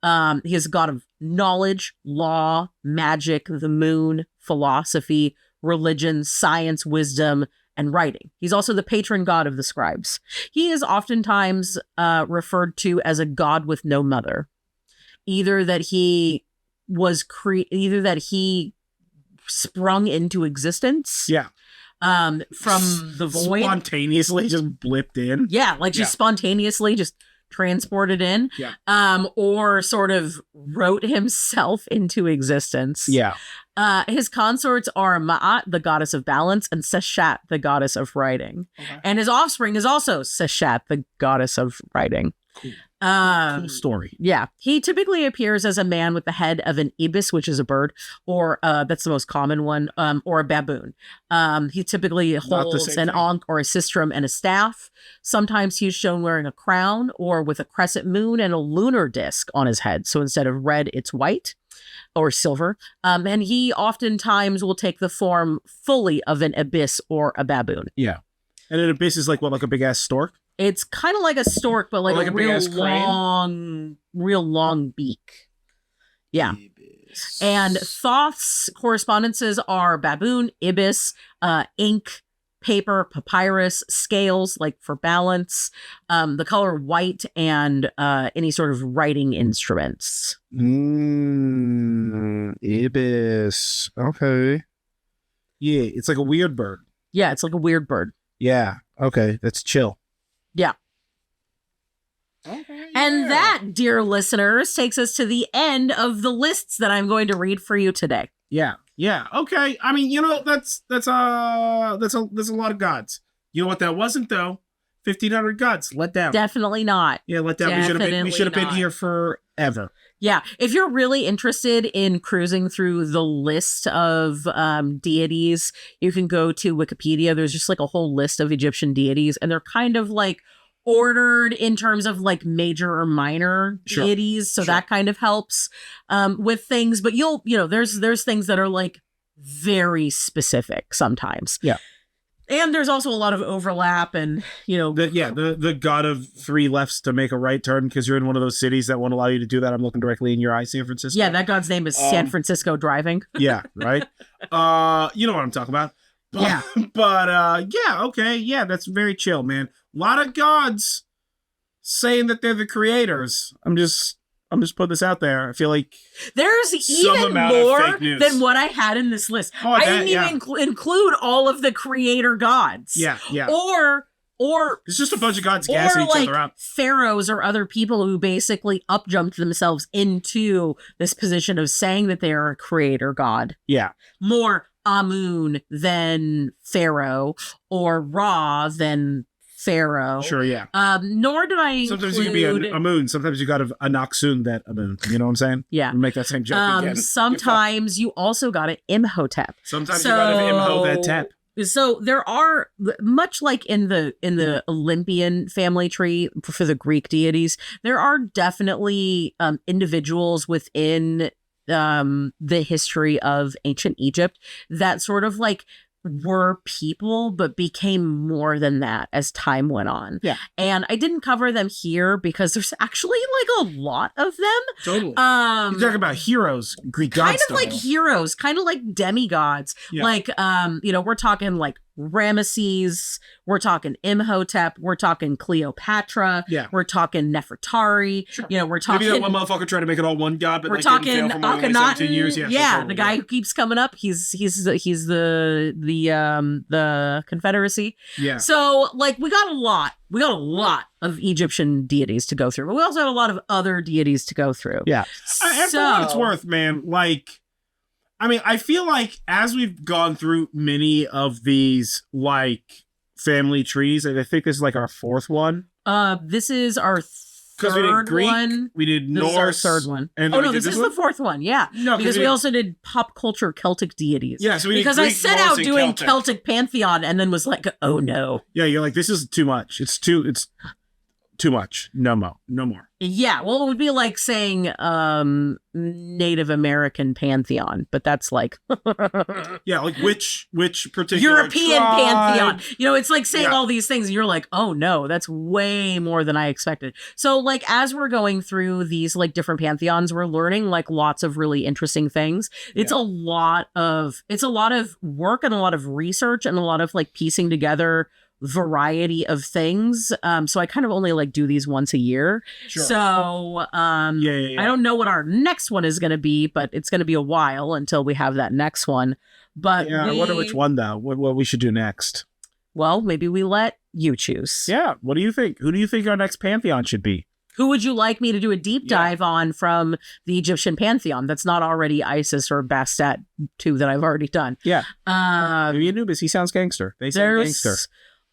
Speaker 2: He is a god of knowledge, law, magic, the moon, philosophy, religion, science, wisdom, and writing. He's also the patron god of the scribes. He is oftentimes referred to as a god with no mother. Either that he sprung into existence.
Speaker 1: Yeah.
Speaker 2: From the void.
Speaker 1: Spontaneously just blipped in.
Speaker 2: Yeah, like just spontaneously just transported in.
Speaker 1: Yeah.
Speaker 2: Or sort of wrote himself into existence.
Speaker 1: Yeah.
Speaker 2: His consorts are Maat, the goddess of balance, and Sekhmet, the goddess of writing. Okay. And his offspring is also Sekhmet, the goddess of writing.
Speaker 1: Cool. Cool story.
Speaker 2: Yeah. He typically appears as a man with the head of an ibis, which is a bird, or that's the most common one, or a baboon. He typically holds an ankh or a sistrum and a staff. Sometimes he's shown wearing a crown or with a crescent moon and a lunar disc on his head. So instead of red, it's white or silver. And he oftentimes will take the form fully of an ibis or a baboon.
Speaker 1: Yeah. And an ibis is like what, like a big ass stork?
Speaker 2: It's kind of like a stork, but like a real long beak. Yeah. Ibis. And Thoth's correspondences are baboon, ibis, ink, paper, papyrus, scales, like for balance, the color white, and any sort of writing instruments.
Speaker 1: Ibis. Okay. Yeah, it's like a weird bird.
Speaker 2: Yeah, it's like a weird bird.
Speaker 1: Yeah. Okay, that's chill.
Speaker 2: Yeah.
Speaker 1: Okay,
Speaker 2: and that, dear listeners, takes us to the end of the lists that I'm going to read for you today.
Speaker 1: Yeah. Yeah. Okay. I mean, that's a lot of gods. You know what that wasn't though? 1,500 gods. Let down.
Speaker 2: Definitely not.
Speaker 1: Yeah, let down. We should have been here forever.
Speaker 2: Yeah. If you're really interested in cruising through the list of deities, you can go to Wikipedia. There's just like a whole list of Egyptian deities, and they're kind of like ordered in terms of like major or minor deities. So that kind of helps with things. But there's things that are like very specific sometimes.
Speaker 1: Yeah.
Speaker 2: And there's also a lot of overlap, and
Speaker 1: the god of three lefts to make a right turn because you're in one of those cities that won't allow you to do that. I'm looking directly in your eye, San Francisco.
Speaker 2: Yeah, that god's name is San Francisco Driving.
Speaker 1: Yeah, right. You know what I'm talking about. Okay, that's very chill, man. A lot of gods saying that they're the creators. I'm just putting this out there. I feel like
Speaker 2: there's even more than what I had in this list. I didn't even include all of the creator gods.
Speaker 1: Yeah.
Speaker 2: Or
Speaker 1: it's just a bunch of gods gassing each other up.
Speaker 2: Pharaohs or other people who basically upjumped themselves into this position of saying that they are a creator god.
Speaker 1: Yeah.
Speaker 2: More Amun than Pharaoh, or Ra than Pharaoh.
Speaker 1: Sure, yeah.
Speaker 2: Nor did I
Speaker 1: sometimes you can be a moon. Sometimes you got a Noxun that a moon. You know what I'm saying?
Speaker 2: Yeah.
Speaker 1: We'll make that same joke again.
Speaker 2: Sometimes you also got an Imhotep.
Speaker 1: Sometimes you got an Imhotep.
Speaker 2: So there are, much like in the Olympian family tree for the Greek deities, there are definitely individuals within the history of ancient Egypt that sort of like were people but became more than that as time went on.
Speaker 1: Yeah.
Speaker 2: And I didn't cover them here because there's actually like a lot of them.
Speaker 1: Totally. You're talking about heroes, Greek gods.
Speaker 2: Kind of like heroes, kind of like demigods. Yeah. Like we're talking like Ramesses, we're talking Imhotep, we're talking Cleopatra, we're talking Nefertari,
Speaker 1: sure.
Speaker 2: We're talking
Speaker 1: maybe that one motherfucker tried to make it all one god, but
Speaker 2: we're
Speaker 1: like
Speaker 2: talking
Speaker 1: didn't fail for more than
Speaker 2: Akhenaten.
Speaker 1: 17 years.
Speaker 2: Yeah, the guy who keeps coming up, he's the Confederacy.
Speaker 1: Yeah.
Speaker 2: So like we got a lot of Egyptian deities to go through, but we also have a lot of other deities to go through.
Speaker 1: Yeah. And for what it's worth, man, like, I mean, I feel like as we've gone through many of these like family trees, and I think this is like our fourth one.
Speaker 2: This is our third
Speaker 1: we did Greek,
Speaker 2: one.
Speaker 1: We did Norse.
Speaker 2: This is our third one.
Speaker 1: And
Speaker 2: this is the fourth one. Yeah. No, because we also did pop culture Celtic deities.
Speaker 1: Yeah, so we did
Speaker 2: because
Speaker 1: Greek,
Speaker 2: I set
Speaker 1: Norse,
Speaker 2: out doing Celtic pantheon and then was like, oh no.
Speaker 1: Yeah, you're like, this is too much. It's too much. No more.
Speaker 2: Yeah, well, it would be like saying Native American pantheon, but that's like
Speaker 1: yeah, like which particular
Speaker 2: European
Speaker 1: tribe?
Speaker 2: Pantheon. It's like saying all these things, and you're like, oh no, that's way more than I expected. So like as we're going through these like different pantheons, we're learning like lots of really interesting things. It's a lot of work and a lot of research and a lot of like piecing together variety of things. So I kind of only like do these once a year.
Speaker 1: Sure.
Speaker 2: So I don't know what our next one is going to be, but it's going to be a while until we have that next one. But
Speaker 1: I wonder which one though. What we should do next.
Speaker 2: Well, maybe we let you choose.
Speaker 1: Yeah. What do you think? Who do you think our next pantheon should be?
Speaker 2: Who would you like me to do a deep dive on from the Egyptian pantheon that's not already Isis or Bastet 2 that I've already done?
Speaker 1: Yeah. Maybe Anubis. He sounds gangster. They sound gangster.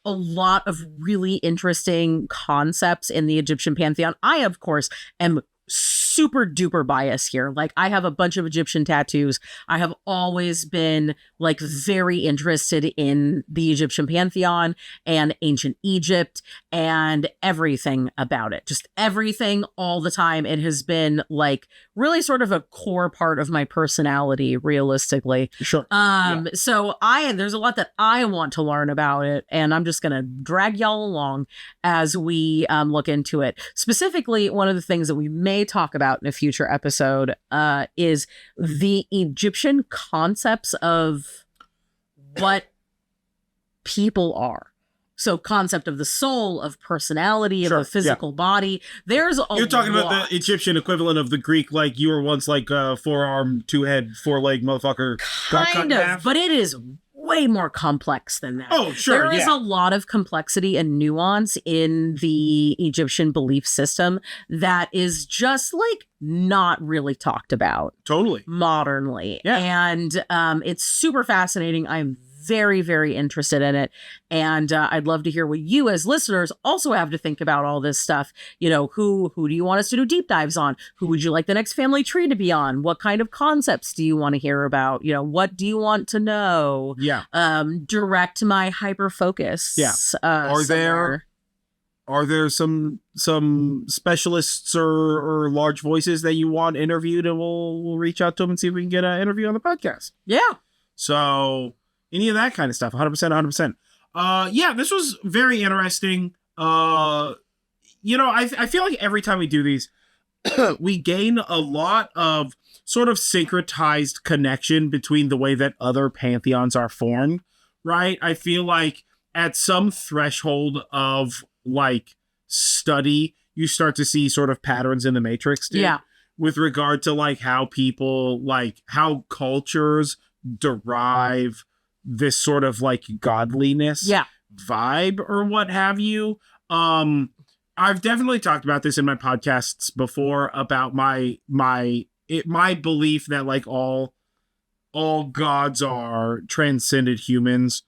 Speaker 2: a lot of really interesting concepts in the Egyptian pantheon. I, of course, am super duper biased here. Like, I have a bunch of Egyptian tattoos. I have always been like very interested in the Egyptian pantheon and ancient Egypt and everything about it. Just everything all the time. It has been like really sort of a core part of my personality, realistically.
Speaker 1: Sure.
Speaker 2: So there's a lot that I want to learn about it, and I'm just gonna drag y'all along as we look into it. Specifically, one of the things that we may talk about in a future episode is the Egyptian concepts of what people are. So concept of the soul, of personality, of
Speaker 1: Sure,
Speaker 2: the physical body. There's a
Speaker 1: You're talking
Speaker 2: lot.
Speaker 1: about the Egyptian equivalent of the Greek, like you were once like a 4-arm, 2-head, 4-leg motherfucker. Got cut
Speaker 2: Kind
Speaker 1: in
Speaker 2: of,
Speaker 1: half.
Speaker 2: but it is way more complex than that.
Speaker 1: Oh, sure,
Speaker 2: There is
Speaker 1: yeah.
Speaker 2: a lot of complexity and nuance in the Egyptian belief system that is just like not really talked about
Speaker 1: Totally.
Speaker 2: modernly.
Speaker 1: Yeah.
Speaker 2: And it's super fascinating. I'm very, very interested in it. And I'd love to hear what you as listeners also have to think about all this stuff. You know, who do you want us to do deep dives on? Who would you like the next family tree to be on? What kind of concepts do you want to hear about? You know, what do you want to know?
Speaker 1: Yeah.
Speaker 2: Direct my hyper focus.
Speaker 1: Yeah. Are there some specialists or large voices that you want interviewed, and we'll reach out to them and see if we can get an interview on the podcast?
Speaker 2: Yeah.
Speaker 1: So any of that kind of stuff, 100%. Yeah, this was very interesting. I feel like every time we do these, we gain a lot of sort of syncretized connection between the way that other pantheons are formed, right? I feel like at some threshold of like study, you start to see sort of patterns in the matrix, dude,
Speaker 2: Yeah.
Speaker 1: with regard to like how people, like how cultures derive this sort of like godliness
Speaker 2: Yeah.
Speaker 1: vibe or what have you. I've definitely talked about this in my podcasts before about my belief that like all gods are transcended humans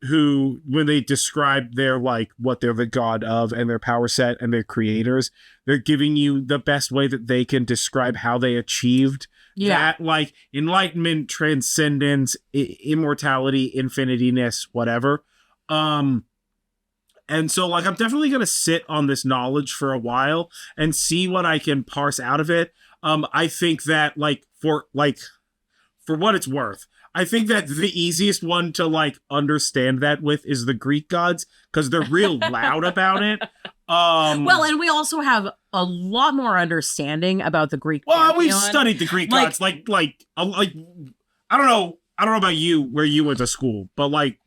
Speaker 1: who, when they describe their like what they're the god of and their power set and their creators, they're giving you the best way that they can describe how they achieved that, like enlightenment, transcendence, immortality, infinityness, whatever. And so like I'm definitely gonna sit on this knowledge for a while and see what I can parse out of it. I think that for what it's worth, I think that the easiest one to like understand that with is the Greek gods, because they're real loud about it.
Speaker 2: Well, and we also have a lot more understanding about the Greek
Speaker 1: Well, we've
Speaker 2: pantheon.
Speaker 1: studied the Greek gods. I don't know about you where you went to school, but like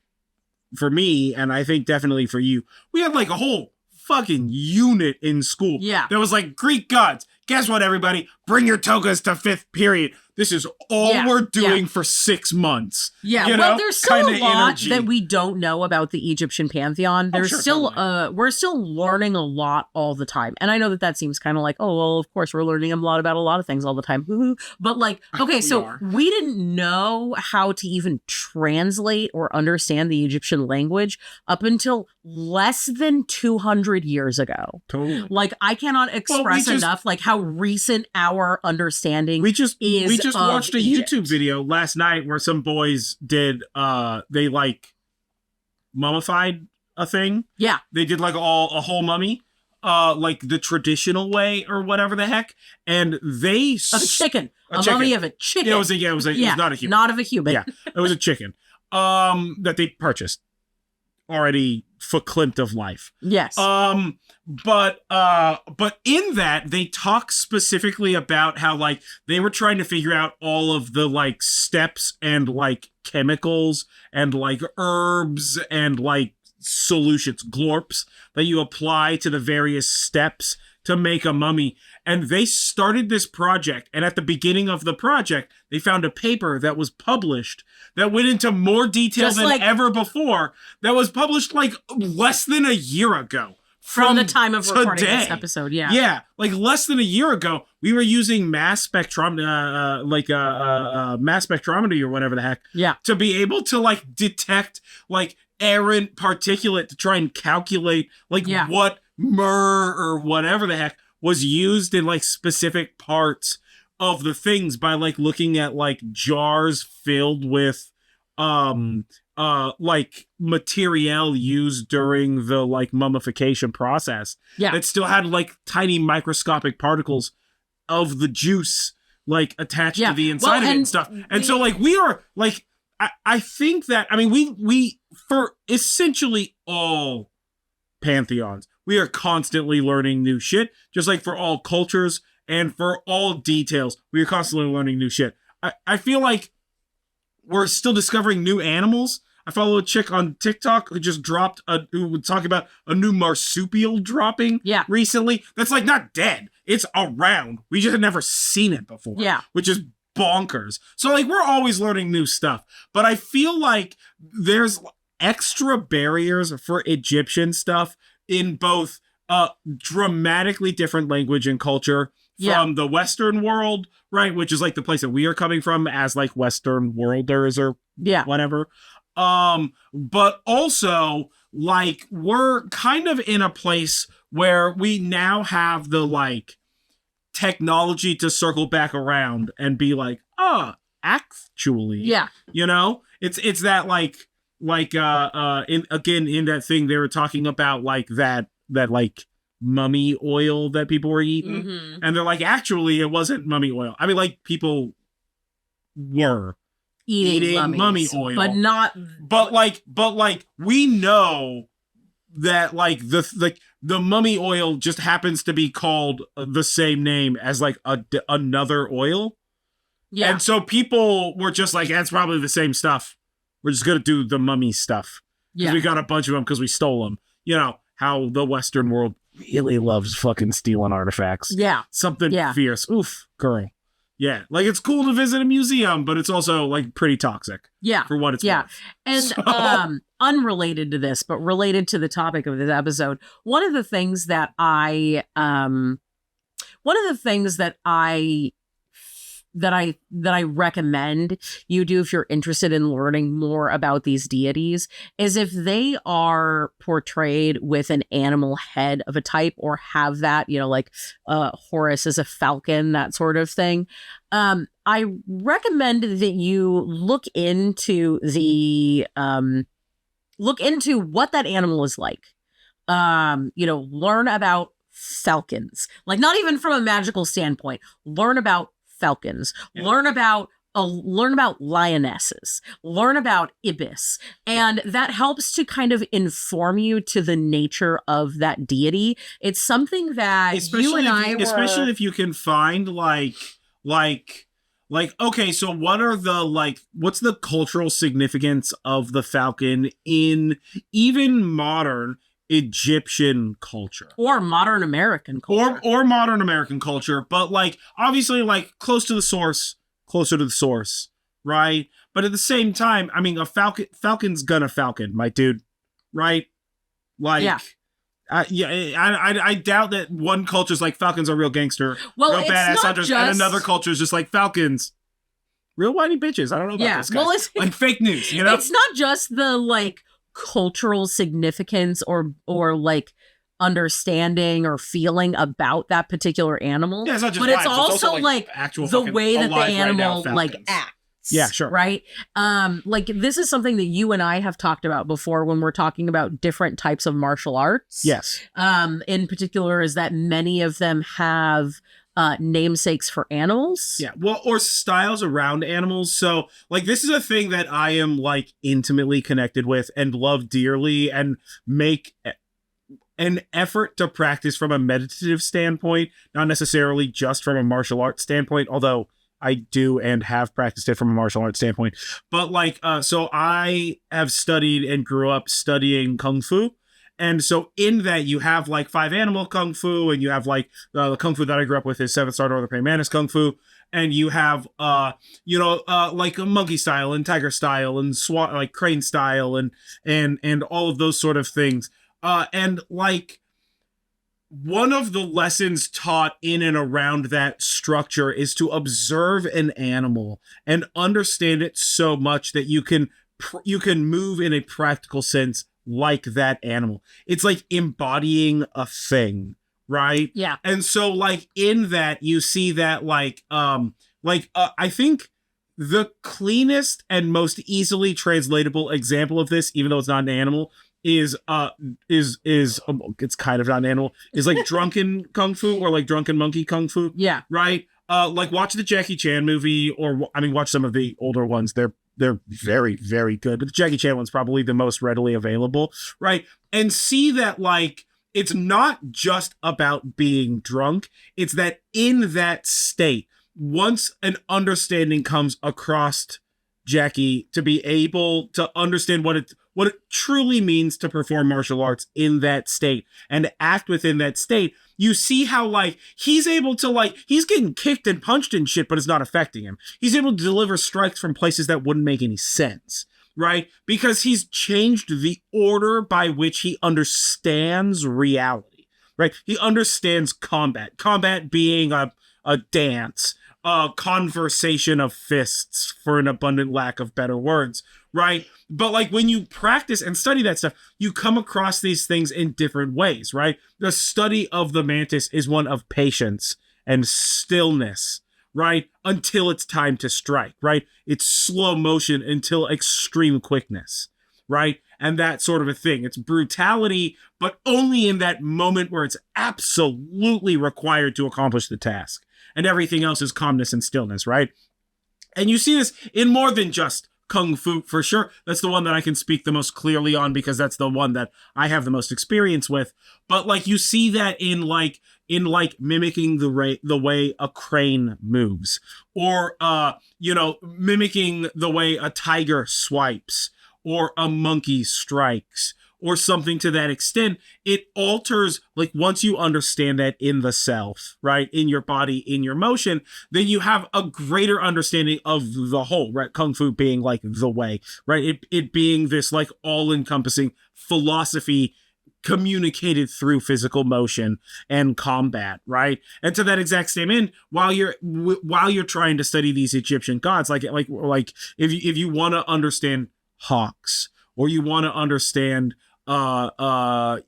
Speaker 1: for me, and I think definitely for you, we had like a whole fucking unit in school.
Speaker 2: Yeah.
Speaker 1: That was like Greek gods. Guess what, everybody? Bring your togas to 5th period. This is all we're doing for 6 months.
Speaker 2: Yeah,
Speaker 1: You
Speaker 2: well,
Speaker 1: know?
Speaker 2: there's still a
Speaker 1: Kinda
Speaker 2: lot
Speaker 1: energy.
Speaker 2: that we don't know about the Egyptian pantheon. There's
Speaker 1: sure,
Speaker 2: still,
Speaker 1: totally.
Speaker 2: we're still learning a lot all the time. And I know that seems kind of like, oh, well, of course, we're learning a lot about a lot of things all the time. Woo-hoo. But like, okay, so
Speaker 1: are.
Speaker 2: we didn't know how to even translate or understand the Egyptian language up until less than 200 years ago.
Speaker 1: Totally.
Speaker 2: Like, I cannot express enough like how recent our understanding
Speaker 1: We just
Speaker 2: is of
Speaker 1: watched a
Speaker 2: Egypt.
Speaker 1: YouTube video last night where some boys did they like mummified a thing.
Speaker 2: Yeah.
Speaker 1: They did like a whole mummy, like the traditional way or whatever the heck, and they
Speaker 2: Of a chicken.
Speaker 1: A
Speaker 2: A
Speaker 1: chicken.
Speaker 2: mummy of a chicken.
Speaker 1: Yeah, it was not a human.
Speaker 2: Not of a human.
Speaker 1: Yeah, it was a chicken. That they purchased already for Klimt of life.
Speaker 2: Yes.
Speaker 1: But in that they talk specifically about how like they were trying to figure out all of the like steps and like chemicals and like herbs and like solutions, glorps that you apply to the various steps to make a mummy. And they started this project, and at the beginning of the project, they found a paper that was published that went into more detail
Speaker 2: Just
Speaker 1: than
Speaker 2: like-
Speaker 1: ever before, that was published like less than a year ago.
Speaker 2: From the time of recording this
Speaker 1: today.
Speaker 2: episode, yeah.
Speaker 1: Yeah, like less than a year ago, we were using mass spectrometry or whatever the heck,
Speaker 2: Yeah.
Speaker 1: to be able to like detect like errant particulate to try and calculate like what myrrh or whatever the heck was used in like specific parts of the things by like looking at like jars filled with like material used during the like mummification process that still had like tiny microscopic particles of the juice like attached to the inside of it and stuff. And so like we are like I think that, I mean, we for essentially all pantheons, we are constantly learning new shit, just like for all cultures and for all details, we are constantly learning new shit. I feel like we're still discovering new animals. I follow a chick on TikTok who just dropped who would talk about a new marsupial dropping recently. That's like not dead. It's around. We just had never seen it before. Yeah. Which is bonkers. So like we're always learning new stuff. But I feel like there's extra barriers for Egyptian stuff in both dramatically different language and culture from the Western world, right? Which is like the place that we are coming from as like Western worlders or whatever. But also like we're kind of in a place where we now have the like technology to circle back around and be like, actually, you know, it's that like in that thing they were talking about like that like mummy oil that people were eating, and they're like, actually, it wasn't mummy oil. I mean, like people were eating mummy oil, but we know that like the mummy oil just happens to be called the same name as like another oil. Yeah. And so people were just like, that's probably the same stuff. We're just going to do the mummy stuff. Yeah. We got a bunch of them because we stole them. You know, how the Western world really loves fucking stealing artifacts. Yeah. Something fierce. Oof, girl. Yeah. Like it's cool to visit a museum, but it's also like pretty toxic. Yeah. For what it's worth.
Speaker 2: And unrelated to this, but related to the topic of this episode, one of the things that I recommend you do if you're interested in learning more about these deities is if they are portrayed with an animal head of a type or have that, you know, like Horus is a falcon, that sort of thing. I recommend that you look into what that animal is like. You know, learn about falcons, like not even from a magical standpoint, learn about falcons, learn about lionesses, learn about ibis, and that helps to kind of inform you to the nature of that deity. It's something that
Speaker 1: especially if you can find like okay, so what's the cultural significance of the falcon in even modern Egyptian culture
Speaker 2: or modern American culture
Speaker 1: or modern American culture, but like obviously like closer to the source, right? But at the same time, I mean, falcon's gonna falcon, my dude, right? Like, I doubt that one culture's like falcons are real gangster, real badass hunters, and another culture is just like falcons, real whiny bitches. I don't know about this guy. Well, it's like fake news, you know?
Speaker 2: It's not just the like cultural significance or like understanding or feeling about that particular animal,
Speaker 1: it's not just
Speaker 2: but it's also like the way that the animal like acts.
Speaker 1: Yeah, sure.
Speaker 2: Right. Like this is something that you and I have talked about before when we're talking about different types of martial arts.
Speaker 1: Yes.
Speaker 2: In particular is that many of them have namesakes for animals.
Speaker 1: Yeah, well, or styles around animals. So, like, this is a thing that I am, like, intimately connected with and love dearly and make an effort to practice from a meditative standpoint, not necessarily just from a martial arts standpoint, although I do and have practiced it from a martial arts standpoint. But, like, so I have studied and grew up studying Kung Fu. And so in that you have like 5 animal kung fu, and you have like the kung fu that I grew up with is 7-star Northern Praying Mantis kung fu, and you have like a monkey style and tiger style and like crane style and all of those sort of things. And like one of the lessons taught in and around that structure is to observe an animal and understand it so much that you can you can move in a practical sense like that animal. It's like embodying a thing, right?
Speaker 2: Yeah.
Speaker 1: And so like in that you see that I think the cleanest and most easily translatable example of this, even though it's not an animal, is it's kind of not an animal, is like drunken kung fu or like drunken monkey kung fu.
Speaker 2: Yeah.
Speaker 1: Right? Like watch the Jackie Chan movie, or I mean watch some of the older ones. They're very, very good. But the Jackie Chan one's probably the most readily available, right? And see that like it's not just about being drunk. It's that in that state, once an understanding comes across Jackie to be able to understand what it truly means to perform martial arts in that state and act within that state, you see how like he's able to like he's getting kicked and punched and shit, but it's not affecting him. He's able to deliver strikes from places that wouldn't make any sense, right? Because he's changed the order by which he understands reality, right? He understands combat. Combat being a dance, a conversation of fists, for an abundant lack of better words, right? But like when you practice and study that stuff, you come across these things in different ways, right? The study of the mantis is one of patience and stillness, right? Until it's time to strike, right? It's slow motion until extreme quickness, right? And that sort of a thing. It's brutality, but only in that moment where it's absolutely required to accomplish the task. And everything else is calmness and stillness, right? And you see this in more than just Kung Fu, for sure. That's the one that I can speak the most clearly on because that's the one that I have the most experience with. But like you see that in mimicking the way a crane moves, or mimicking the way a tiger swipes or a monkey strikes, or something to that extent. It alters, like, once you understand that in the self, right, in your body, in your motion, then you have a greater understanding of the whole, right? Kung Fu being like the way, right? It being this like all-encompassing philosophy communicated through physical motion and combat, right? And to that exact same end, while you're trying to study these Egyptian gods, like if you want to understand hawks, or you want to understand Anubis,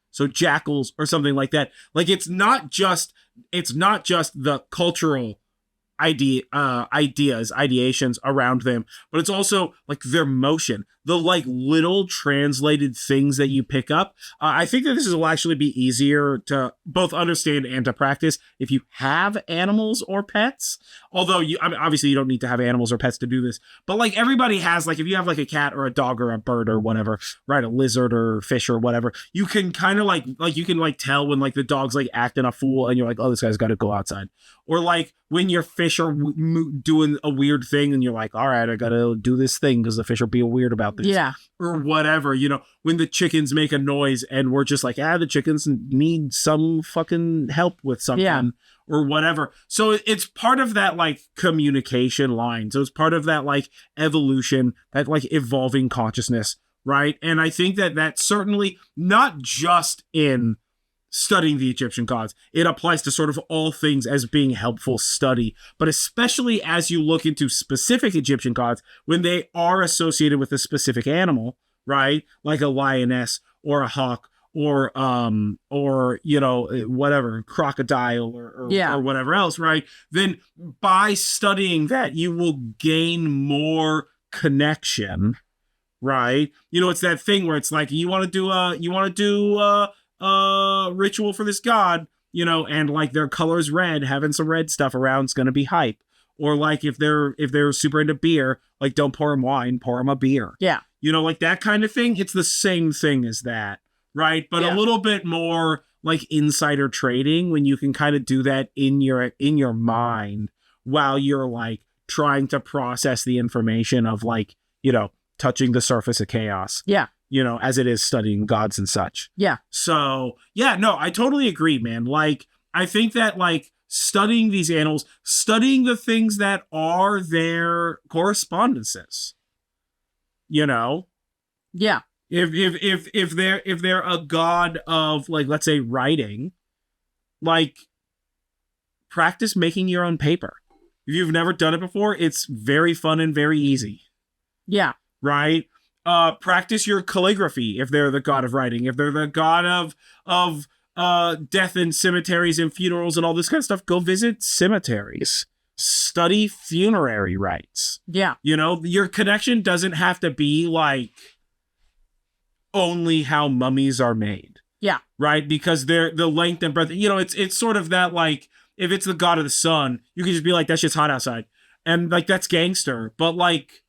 Speaker 1: so jackals or something like that. Like it's not just the cultural ideations around them, but it's also like their motion, the like little translated things that you pick up. I think that this will actually be easier to both understand and to practice if you have animals or pets. Although obviously you don't need to have animals or pets to do this, but like everybody has, like if you have like a cat or a dog or a bird or whatever, right, a lizard or fish or whatever, you can kind of like you can like tell when like the dog's like acting a fool and you're like, oh, this guy's got to go outside. Or like when your fish are doing a weird thing and you're like, all right, I gotta do this thing because the fish are being weird about this.
Speaker 2: Yeah.
Speaker 1: Or whatever, when the chickens make a noise and we're just like, the chickens need some fucking help with something.
Speaker 2: Yeah.
Speaker 1: Or whatever. So it's part of that like communication line. So it's part of that like evolution, that like evolving consciousness, right? And I think that that's certainly not just in studying the Egyptian gods. It applies to sort of all things as being helpful study, but especially as you look into specific Egyptian gods when they are associated with a specific animal, right? Like a lioness or a hawk or whatever, crocodile or whatever else, right? Then by studying that, you will gain more connection, right? It's that thing where it's like you want to do ritual for this god, and like their color's red, having some red stuff around is gonna be hype. Or like if they're super into beer, like don't pour them wine, pour them a beer.
Speaker 2: Yeah.
Speaker 1: Like that kind of thing. It's the same thing as that, right? But a little bit more like insider trading when you can kind of do that in your mind while you're like trying to process the information of like, touching the surface of chaos.
Speaker 2: Yeah.
Speaker 1: As it is studying gods and such.
Speaker 2: Yeah.
Speaker 1: So, yeah, no, I totally agree, man. Like, I think that, like, studying these animals, studying the things that are their correspondences,
Speaker 2: Yeah.
Speaker 1: If they're a god of, like, let's say writing, like, practice making your own paper. If you've never done it before, it's very fun and very easy.
Speaker 2: Yeah.
Speaker 1: Right? Practice your calligraphy if they're the god of writing. If they're the god of death and cemeteries and funerals and all this kind of stuff, go visit cemeteries. Study funerary rites.
Speaker 2: Yeah.
Speaker 1: You know, your connection doesn't have to be like only how mummies are made.
Speaker 2: Yeah.
Speaker 1: Right? Because they're the length and breadth, you know, it's sort of that, like, if it's the god of the sun, you can just be like, that shit's hot outside. And like, that's gangster. But like,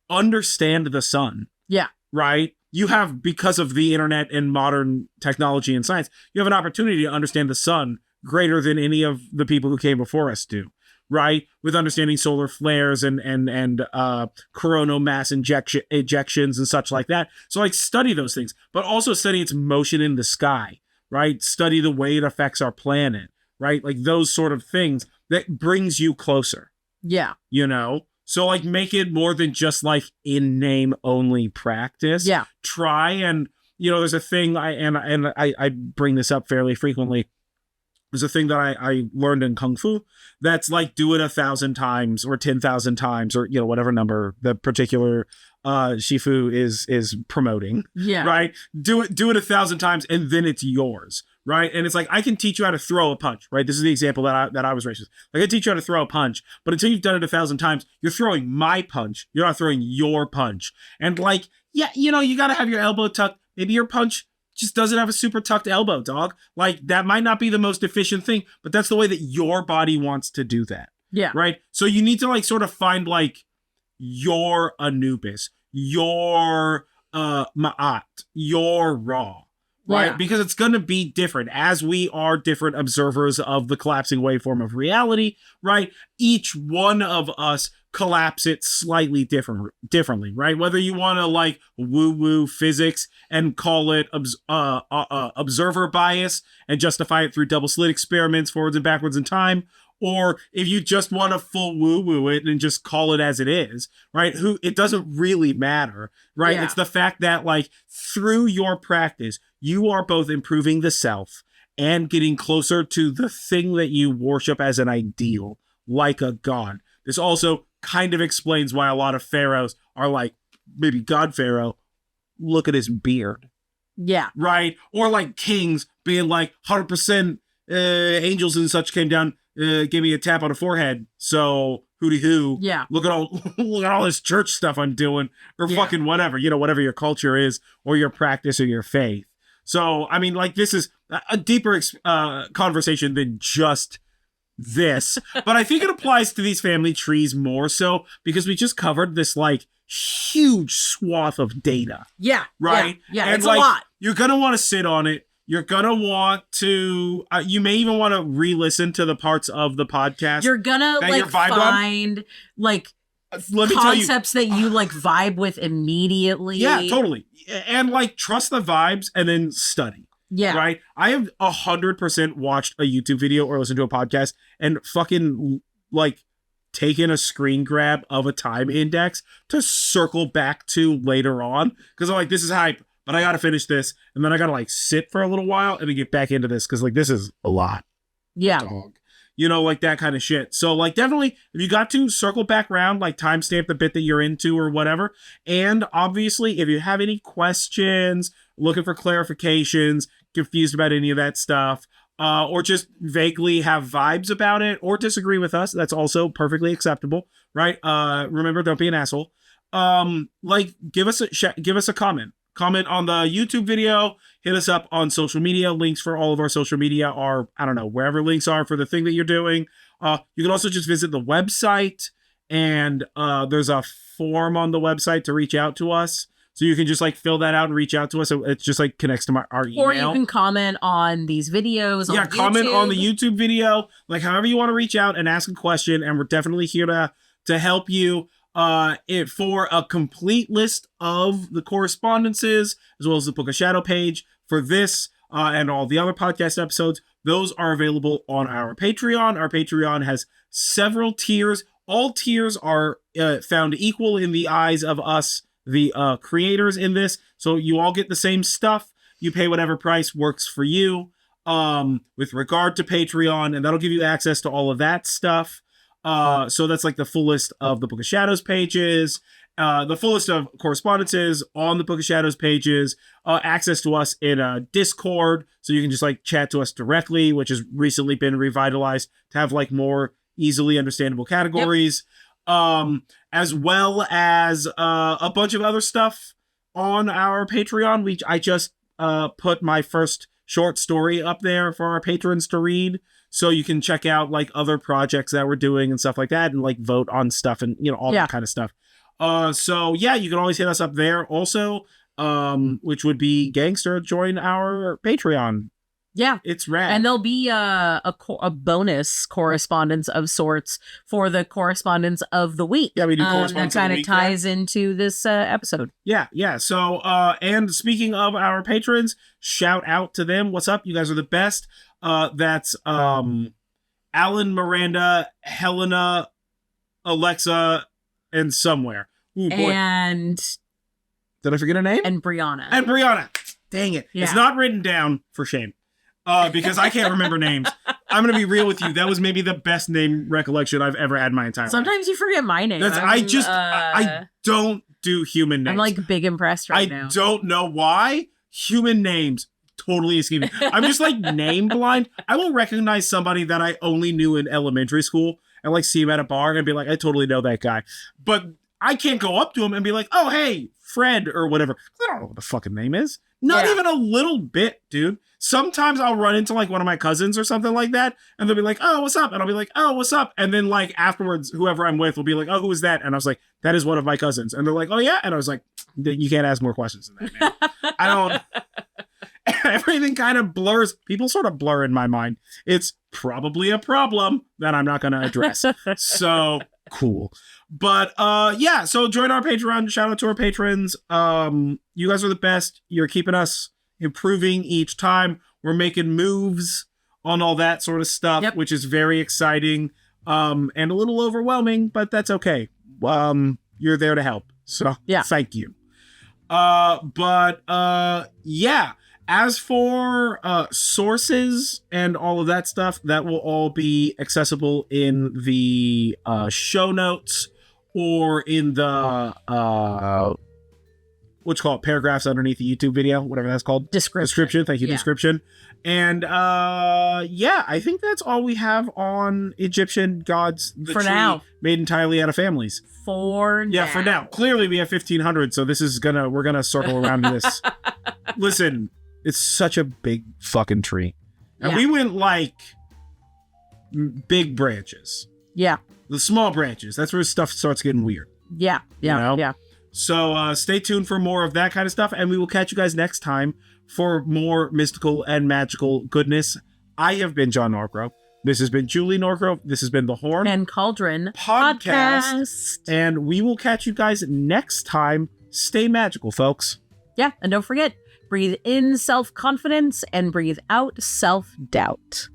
Speaker 1: understand the sun.
Speaker 2: Yeah.
Speaker 1: Right? You have, because of the internet and modern technology and science, you have an opportunity to understand the sun greater than any of the people who came before us do. Right? With understanding solar flares and coronal mass ejections and such like that. So like, study those things, but also study its motion in the sky, right? Study the way it affects our planet, right? Like those sort of things that brings you closer.
Speaker 2: Yeah.
Speaker 1: You know? So like, make it more than just like in name only practice.
Speaker 2: Yeah.
Speaker 1: Try and, you know, there's a thing I bring this up fairly frequently. There's a thing that I learned in Kung Fu that's like, do it 1,000 times or 10,000 times, or, you know, whatever number the particular Shifu is promoting.
Speaker 2: Yeah.
Speaker 1: Right? Do it 1,000 times and then it's yours. Right? And it's like, I can teach you how to throw a punch. Right? This is the example that I was raised with. Like, I teach you how to throw a punch, but until you've done it 1,000 times, you're throwing my punch. You're not throwing your punch. And like, yeah, you know, you got to have your elbow tucked. Maybe your punch just doesn't have a super tucked elbow, dog. Like, that might not be the most efficient thing, but that's the way that your body wants to do that.
Speaker 2: Yeah.
Speaker 1: Right? So you need to like sort of find like your Anubis, your Maat, your Ra. Right?
Speaker 2: Yeah.
Speaker 1: Because it's going to be different as we are different observers of the collapsing waveform of reality, right? Each one of us collapse it slightly differently, right? Whether you want to like woo-woo physics and call it observer bias and justify it through double slit experiments forwards and backwards in time, or if you just want to full woo-woo it and just call it as it is, right? It doesn't really matter, right?
Speaker 2: Yeah.
Speaker 1: It's the fact that like, through your practice, you are both improving the self and getting closer to the thing that you worship as an ideal, like a god. This also kind of explains why a lot of pharaohs are like, maybe God Pharaoh, look at his beard.
Speaker 2: Yeah.
Speaker 1: Right? Or like kings being like, 100% angels and such came down, gave me a tap on the forehead. So hooty hoo.
Speaker 2: Yeah.
Speaker 1: Look at all this church stuff I'm doing, or fucking whatever, you know, whatever your culture is, or your practice or your faith. So, I mean, like, this is a deeper conversation than just this, but I think it applies to these family trees more so because we just covered this like huge swath of data.
Speaker 2: Yeah.
Speaker 1: Right?
Speaker 2: Yeah.
Speaker 1: And
Speaker 2: It's
Speaker 1: like,
Speaker 2: a lot.
Speaker 1: You're going to want to sit on it. You're going to want to, you may even want to re-listen to the parts of the podcast.
Speaker 2: You're gonna
Speaker 1: that
Speaker 2: like
Speaker 1: you're vibed on.
Speaker 2: find like
Speaker 1: Let me tell you,
Speaker 2: concepts that you like vibe with immediately.
Speaker 1: yeah, totally. And like, trust the vibes and then study.
Speaker 2: Yeah.
Speaker 1: Right? I have 100% watched a YouTube video or listened to a podcast and fucking like taken a screen grab of a time index to circle back to later on. Because I'm like, this is hype, but I got to finish this. And then I got to like sit for a little while and then get back into this. Because like, this is a lot.
Speaker 2: Yeah.
Speaker 1: Dog. You know, like that kind of shit. So like, definitely, if you got to circle back around, like timestamp the bit that you're into or whatever. And obviously, if you have any questions, looking for clarifications, confused about any of that stuff, or just vaguely have vibes about it or disagree with us, that's also perfectly acceptable, right? Remember, don't be an asshole. Like, give us a comment. Comment on the YouTube video, hit us up on social media. Links for all of our social media are, I don't know, wherever links are for the thing that you're doing. You can also just visit the website, and there's a form on the website to reach out to us. So you can just like fill that out and reach out to us. So it just like connects to our email.
Speaker 2: Or you can comment on these videos.
Speaker 1: Yeah,
Speaker 2: on
Speaker 1: comment
Speaker 2: YouTube.
Speaker 1: on the YouTube video, like however you want to reach out and ask a question. And we're definitely here to help you. For a complete list of the correspondences, as well as the Book of Shadow page for this and all the other podcast episodes, those are available on our Patreon. Our Patreon has several tiers. All tiers are found equal in the eyes of us, the creators in this. So you all get the same stuff. You pay whatever price works for you with regard to Patreon, and that'll give you access to all of that stuff. So that's like the full list of the Book of Shadows pages, the full list of correspondences on the Book of Shadows pages, access to us in a Discord, so you can just like chat to us directly, which has recently been revitalized to have like more easily understandable categories, as well as a bunch of other stuff on our Patreon. I just put my first short story up there for our patrons to read. So you can check out like other projects that we're doing and stuff like that, and like vote on stuff and all that kind of stuff. So yeah, you can always hit us up there also, which would be Gangster. Join our Patreon.
Speaker 2: Yeah,
Speaker 1: it's rad.
Speaker 2: And there'll be a bonus correspondence of sorts for the correspondence of the week.
Speaker 1: Yeah, we do correspondence
Speaker 2: that kind of ties into this episode.
Speaker 1: Yeah. So, and speaking of our patrons, shout out to them. What's up? You guys are the best. That's Alan, Miranda, Helena, Alexa, and somewhere. Ooh, boy.
Speaker 2: And
Speaker 1: did I forget a name?
Speaker 2: And Brianna.
Speaker 1: Dang it.
Speaker 2: Yeah.
Speaker 1: It's not written down, for shame. Because I can't remember names. I'm gonna be real with you. That was maybe the best name recollection I've ever had in my entire life.
Speaker 2: Sometimes you forget my name.
Speaker 1: I don't do human names.
Speaker 2: I'm like big impressed now.
Speaker 1: I don't know why. Human names totally escape me. I'm just like name blind. I will recognize somebody that I only knew in elementary school and like see him at a bar and be like, I totally know that guy. But I can't go up to him and be like, oh, hey, Fred or whatever. I don't know what the fucking name is. Not even a little bit, dude. Sometimes I'll run into like one of my cousins or something like that, and they'll be like, oh, what's up? And I'll be like, oh, what's up? And then like afterwards, whoever I'm with will be like, oh, who is that? And I was like, that is one of my cousins. And they're like, oh yeah? And I was like, you can't ask more questions than that, man. I don't... Everything kind of blurs. People sort of blur in my mind. It's probably a problem that I'm not going to address. So cool. But yeah, so join our Patreon. Shout out to our patrons. You guys are the best. You're keeping us improving each time. We're making moves on all that sort of stuff, which is very exciting and a little overwhelming, but that's okay. You're there to help. So thank you. Yeah. As for sources and all of that stuff, that will all be accessible in the show notes or in the what's called paragraphs underneath the YouTube video, whatever that's called. Description. Thank you, description. And yeah, I think that's all we have on Egyptian gods.
Speaker 2: For now.
Speaker 1: Made entirely out of families.
Speaker 2: For now.
Speaker 1: Clearly we have 1500, so this is we're gonna circle around to this. Listen. It's such a big fucking tree. And we went like big branches.
Speaker 2: Yeah.
Speaker 1: The small branches. That's where stuff starts getting weird.
Speaker 2: Yeah. Yeah.
Speaker 1: So stay tuned for more of that kind of stuff. And we will catch you guys next time for more mystical and magical goodness. I have been John Norgrove. This has been Julie Norgrove. This has been the Horn
Speaker 2: and Cauldron podcast.
Speaker 1: And we will catch you guys next time. Stay magical, folks.
Speaker 2: Yeah. And don't forget, breathe in self-confidence and breathe out self-doubt.